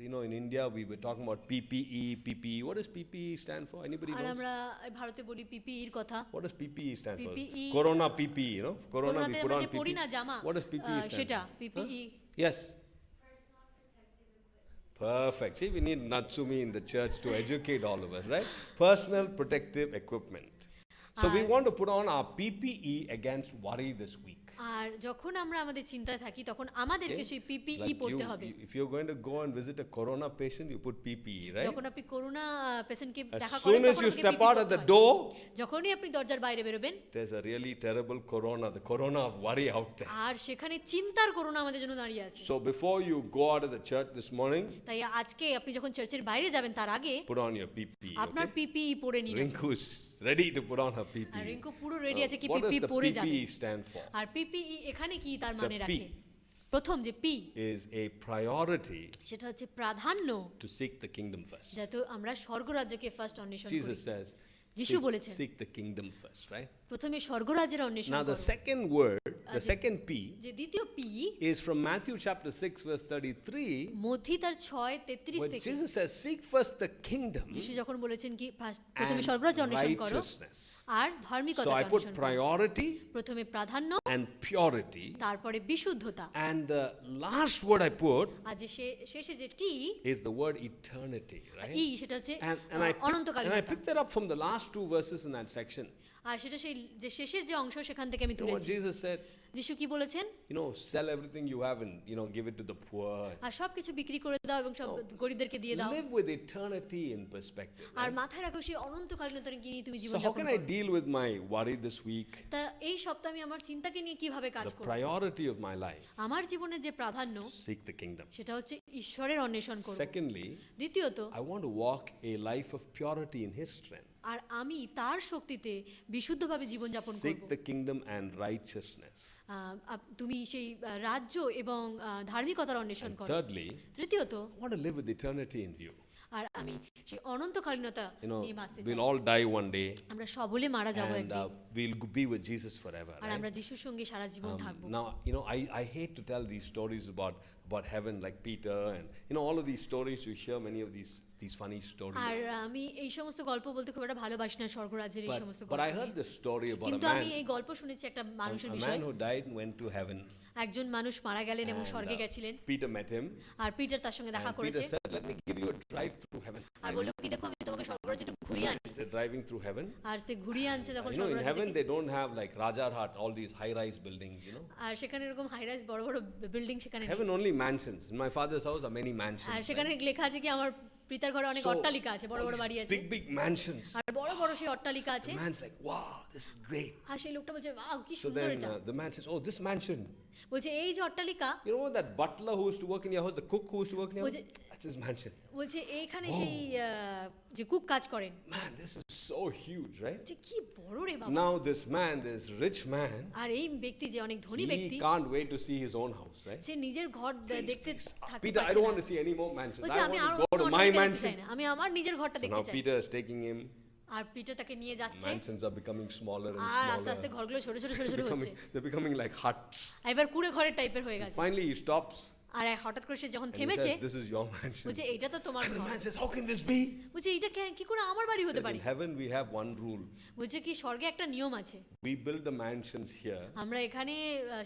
you know, in India, we were talking about PPE. What does PPE stand for? Anybody R knows? আমরা ভারতে বলি পিপিইর কথা, What does PPE stand PPE for? Corona PPE, you know? Corona, we করোনাতে put আমরা on যে পরি না PPE. জামা, What does PPE stand সেটা for? PPE. Yes. Perfect. See, we need Natsumi in the church to educate all of us, right? Personal protective equipment. So we want to put on our PPE against worry this week. আর যখন আমরা আমাদের চিন্তায় থাকি তখন আমাদেরকে Okay? সেই PPE Like পড়তে হবে। if you're going to go and visit a corona patient, you put PPE, right? যখন আপনি করোনা পেশেন্টকে As দেখা soon করেন as তখন you আপনাকে step PPE out at পরতে the হয়। door, যখনই আপনি দরজার বাইরে বেরোবেন, there's a really terrible corona, the corona of worry out there. আর সেখানে চিন্তার করোনা আমাদের জন্য দাঁড়িয়ে আছে। So before you go out of the church this morning, তাই আজকে আপনি যখন চার্চের বাইরে যাবেন তার আগে put on your PPE. আপনার Okay? পিপিই পরে নিন। Rinku's ready to put on her R PPE. Rinku পুরো রেডি আছে কি What does পিপি the পরে যাবে। PPE stand for? আর পিপিই এখানে কি তার So মানে P রাখে? প্রথম যে পি, is a priority সেটা হচ্ছে প্রাধান্য, to seek the kingdom first. যাতে আমরা স্বর্গরাজ্যকে ফার্স্ট অন্বেষণ করি। Jesus says, যিশু বলেছেন, seek the kingdom first, right? প্রথমে স্বর্গরাজ্যের অন্বেষণ Now the করো। second word, the second P, যে দ্বিতীয় P is from Matthew chapter 6 verse 33, মথি তার 6:33 where থেকে। Jesus says, seek first the kingdom যিশু যখন বলেছেন কি প্রথমে and স্বর্গরাজ্য অন্বেষণ করো righteousness. R ধার্মিকতা So I put অন্বেষণ করো। priority প্রথমে প্রাধান্য, and purity, তারপরে বিশুদ্ধতা, and the last word I put আর যে শেষে যে টি is the word eternity, right? ই, সেটা হচ্ছে And I অনন্তকালীনতা। picked that up from the last two verses in that section. আর সেটা সেই যে শেষের যে অংশ সেখান থেকে আমি You know what তুলেছি। Jesus said? যিশু কি বলেছেন? Sell everything you have and, give it to the poor. আর সবকিছু বিক্রি করে দাও এবং সব গরিবদেরকে দিয়ে দাও। Live with eternity in perspective. R right? মাথায় রাখো সেই অনন্তকালীনতা নিয়ে তুমি So জীবন how যাপন can I করো। deal with my worry this week? তা এই সপ্তাহে আমি আমার চিন্তাকে নিয়ে কিভাবে কাজ The করব? priority of my life, আমার জীবনের যে প্রাধান্য seek the kingdom. সেটা হচ্ছে ঈশ্বরের অন্বেষণ করব। Secondly, দ্বিতীয়ত, I want to walk a life of purity in His strength. আর আমি তার শক্তিতে বিশুদ্ধভাবে জীবনযাপন করব। Seek the kingdom and righteousness. তুমি সেই রাজ্য এবং ধার্মিকতার অন্বেষণ And করো। thirdly, তৃতীয়ত, I want to live with eternity in view. আর আমি সেই অনন্তকালীনতা নিয়ে বাঁচতে চাই। We'll all die one day, আমরা সকলে মারা যাব and একদিন, we'll be with Jesus forever. R Right? আমরা যিশুর সঙ্গে সারা জীবন থাকবো। Now, I hate to tell these stories about heaven, like Peter, and all of these stories. You hear many of these these funny stories. আর আমি এই সমস্ত গল্প বলতে খুব একটা ভালোবাসি না স্বর্গরাজ্যের এই সমস্ত But I গল্প heard নিয়ে। this story about a কিন্তু আমি man, এই গল্প শুনেছি একটা মানুষের a বিষয়ে। man who died and went to heaven. একজন মানুষ মারা গেলেন এবং And, স্বর্গে গেছিলেন, Peter met him, আর পিটার তার সঙ্গে দেখা and Peter করেছে said, "Let me give you a drive through heaven." আর বললো কি দেখো আমি তোমাকে স্বর্গরাজ্য একটু ঘুরিয়ে আনি। They're driving through heaven. আর সে ঘুরিয়ে আনছে তখন You know, in স্বর্গরাজ্য heaven থেকে। they don't have like Rajarhat, all these high-rise buildings. You know, আর সেখানে এরকম হাই রাইজ বড় বড় বিল্ডিং সেখানে নেই। heaven only mansions. In my father's house are many R mansions. সেখানে লেখা আছে কি আমার পিতার ঘরে অনেক So, অট্টালিকা আছে, বড় all বড় these বাড়ি আছে, big, big mansions. আর বড় বড় সেই অট্টালিকা আছে। The man's like, "Wow, this is great." আর সেই লোকটা বলছে ওয়াও কি So সুন্দর then এটা। the man says, "Oh, this mansion. বলছে এই যে অট্টালিকা, You know that butler who used to work in your house, the cook who used to work in your Was house? it- That's his mansion." বলছে এইখানে সেই যে cook কাজ করেন, Man, this is so huge, right? যে কি বড় রে বাবা। Now this man, this rich man, আর এই ব্যক্তি যে অনেক ধনী ব্যক্তি, he can't wait to see his own house, right? সে নিজের ঘর দেখতে থাকতে Peter, I পারছে don't না। want to see any more mansions. বলছে I আমি want R to go to my দেখতে চাই mansion. না, আমি আমার নিজের ঘরটা So দেখতে now চাই। Peter is taking him. আর পিটার তাকে নিয়ে যাচ্ছে, Mansions are becoming smaller and আর আস্তে আস্তে smaller. ঘরগুলো ছোট ছোট ছোট ছোট হচ্ছে, They're becoming like huts. এবার কুড়ে ঘরের টাইপের হয়ে গেছে। Finally, he stops আর হঠাৎ করে সে যখন and he থেমেছে says, "This is your mansion." বলছে এইটা তো তোমার And the ঘর। man says, "How can this be?" বলছে এইটা কি করে আমার বাড়ি হতে Said, পারে? "In heaven, we have one rule. বলছে কি স্বর্গে একটা নিয়ম আছে, We build the mansions here. আমরা এখানে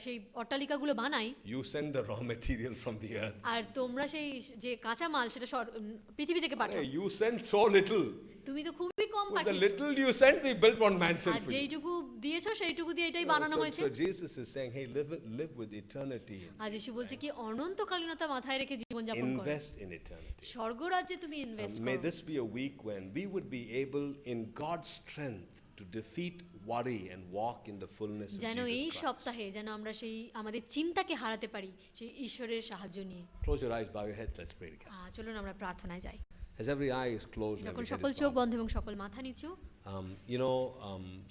সেই অট্টালিকাগুলো বানাই, You send the raw material from the earth. আর তোমরা সেই যে কাঁচা মাল সেটা পৃথিবী থেকে পাঠাও। Hey, you send so little. তুমি তো খুবই কম With the পাঠিয়েছো, little you sent, we built one mansion R for you. যেইটুকু দিয়েছো সেইটুকু দিয়ে এটাই বানানো হয়েছে। So Jesus is saying, hey, live with eternity. আর যিশু বলছে কি অনন্তকালীনতা মাথায় রেখে জীবনযাপন করো, Invest in eternity. স্বর্গরাজ্যে তুমি ইনভেস্ট May করো। this be a week when we would be able, in God's strength, to defeat worry and walk in the fullness of যেন এই Jesus Christ. সপ্তাহে যেন আমরা সেই আমাদের চিন্তাকে হারাতে পারি সেই ঈশ্বরের সাহায্য নিয়ে। Close your eyes, bow your head, let's pray together. চলুন আমরা প্রার্থনায় যাই। As every eye is closed, and যখন every head সকল is চোখ bowed. বন্ধ এবং সকল মাথা নিচু,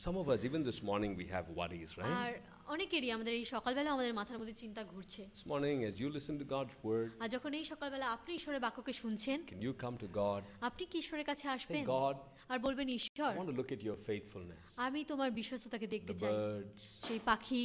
Some of us, even this morning, we have worries, right? আর অনেকেরই আমাদের এই সকালবেলা আমাদের মাথার মধ্যে চিন্তা ঘুরছে। This morning, as you listen to God's word, আর যখন এই সকালবেলা আপনি ঈশ্বরের বাক্যকে শুনছেন, can you come to God? আপনি কি ঈশ্বরের কাছে Say, আসবেন God, আর বলবেন ঈশ্বর I want to look at your faithfulness. আমি তোমার বিশ্বস্ততাকে দেখতে The চাই, birds, সেই পাখি,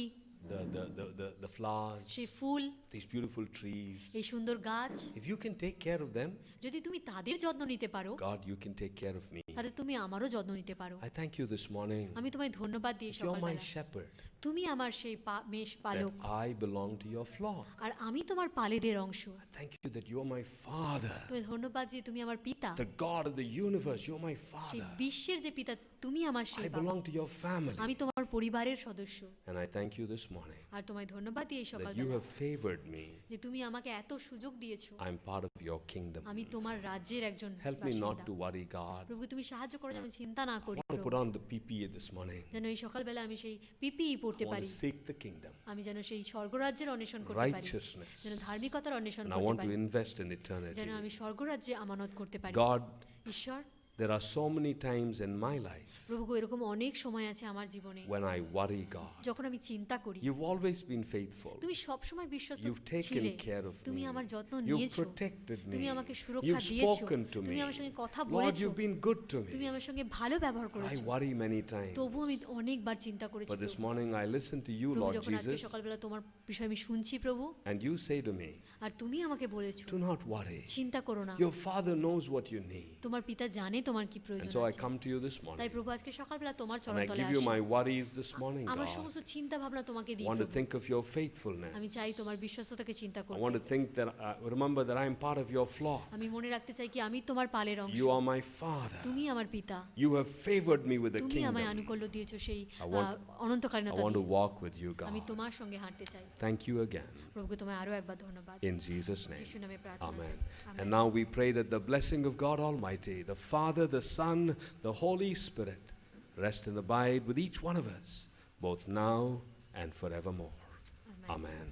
the flowers, সেই ফুল, these beautiful trees. এই সুন্দর গাছ, If you can take care of them, যদি তুমি তাদের যত্ন নিতে পারো God, you can take care of me. তাহলে তুমি আমারও যত্ন নিতে পারো। I thank you this morning. আমি তোমায় ধন্যবাদ দিই You're my সকালবেলা, shepherd. তুমি আমার সেই মেষ That পালক, I belong to your flock. আর আমি তোমার পালেদের অংশ। I thank you that you're my father. তুমি ধন্যবাদ যে তুমি আমার পিতা, The God of the universe, you're my সেই father. বিশ্বের যে পিতা তুমি আমার I সেই বাবা, belong to your family. আমি তোমার পরিবারের সদস্য। And I thank you this morning আর তোমায় ধন্যবাদ দিই এই that you সকালবেলা have favored me. যে তুমি আমাকে এত সুযোগ দিয়েছো, I'm part of your kingdom. আমি তোমার রাজ্যের একজন Help me not বাসিন্দা। to worry, God. প্রভু তুমি সাহায্য করো যেন আমি চিন্তা না I করি, want to প্রভু। put on the PPE this morning. যেন এই সকালবেলা আমি সেই পিপিই I পড়তে want পারি, to seek the kingdom, আমি যেন সেই স্বর্গরাজ্যের অন্বেষণ করতে পারি, righteousness. যেন ধার্মিকতার অন্বেষণ And I করতে want to পারি, invest in eternity. যেন আমি স্বর্গরাজ্যে আমানত করতে পারি। God, ঈশ্বর there are so many times in my life প্রভু গো, এরকম অনেক সময় আছে আমার জীবনে when I worry, God. যখন আমি চিন্তা করি। You've always been faithful. তুমি সব সময় বিশ্বস্ত You've taken ছিলে, care of তুমি me. আমার যত্ন You've নিয়েছো, protected me. তুমি আমাকে সুরক্ষা You've দিয়েছো, spoken to তুমি me. আমার সঙ্গে কথা Lord, বলেছো, you've been good to তুমি me. আমার সঙ্গে ভালো ব্যবহার I করেছো। worry many times. তবু আমি অনেকবার চিন্তা করেছি But this প্রভু। morning I listen to you, প্রভু Lord যখন আজকে Jesus, সকালবেলা তোমার বিষয় আমি শুনছি প্রভু, and you say to me, আর তুমি আমাকে বলেছো do not worry. চিন্তা করো না, Your Father knows what you need. তোমার পিতা জানে তোমার কি And প্রয়োজন so I আছে। come to you this তাই morning. প্রভু আজকে সকালবেলা তোমার And I চরণতলে give you আসি, my worries this morning, আমার God. সমস্ত চিন্তা ভাবনা তোমাকে I দিই want to প্রভু। think of your faithfulness. আমি চাই তোমার বিশ্বস্ততাকে চিন্তা I want করতে, to think that, remember that I am part of your flock. আমি মনে রাখতে চাই কি আমি তোমার পালের অংশ, You are my Father. তুমি আমার পিতা, You have favored me with the তুমি আমায় kingdom. আনুকূল্য দিয়েছো সেই I want- অনন্তকালীনতা I want to দিয়ে। walk with you, আমি God. তোমার সঙ্গে হাঁটতে চাই। Thank you again. প্রভুকে তোমায় আরো একবার ধন্যবাদ। In Jesus' name. যিশুর নামে প্রার্থনা Amen. চাই। Amen. And now we pray that the blessing of God Almighty, the Father, the Son, the Holy Spirit, rest and abide with each one of us, both now and forevermore. Amen. Amen.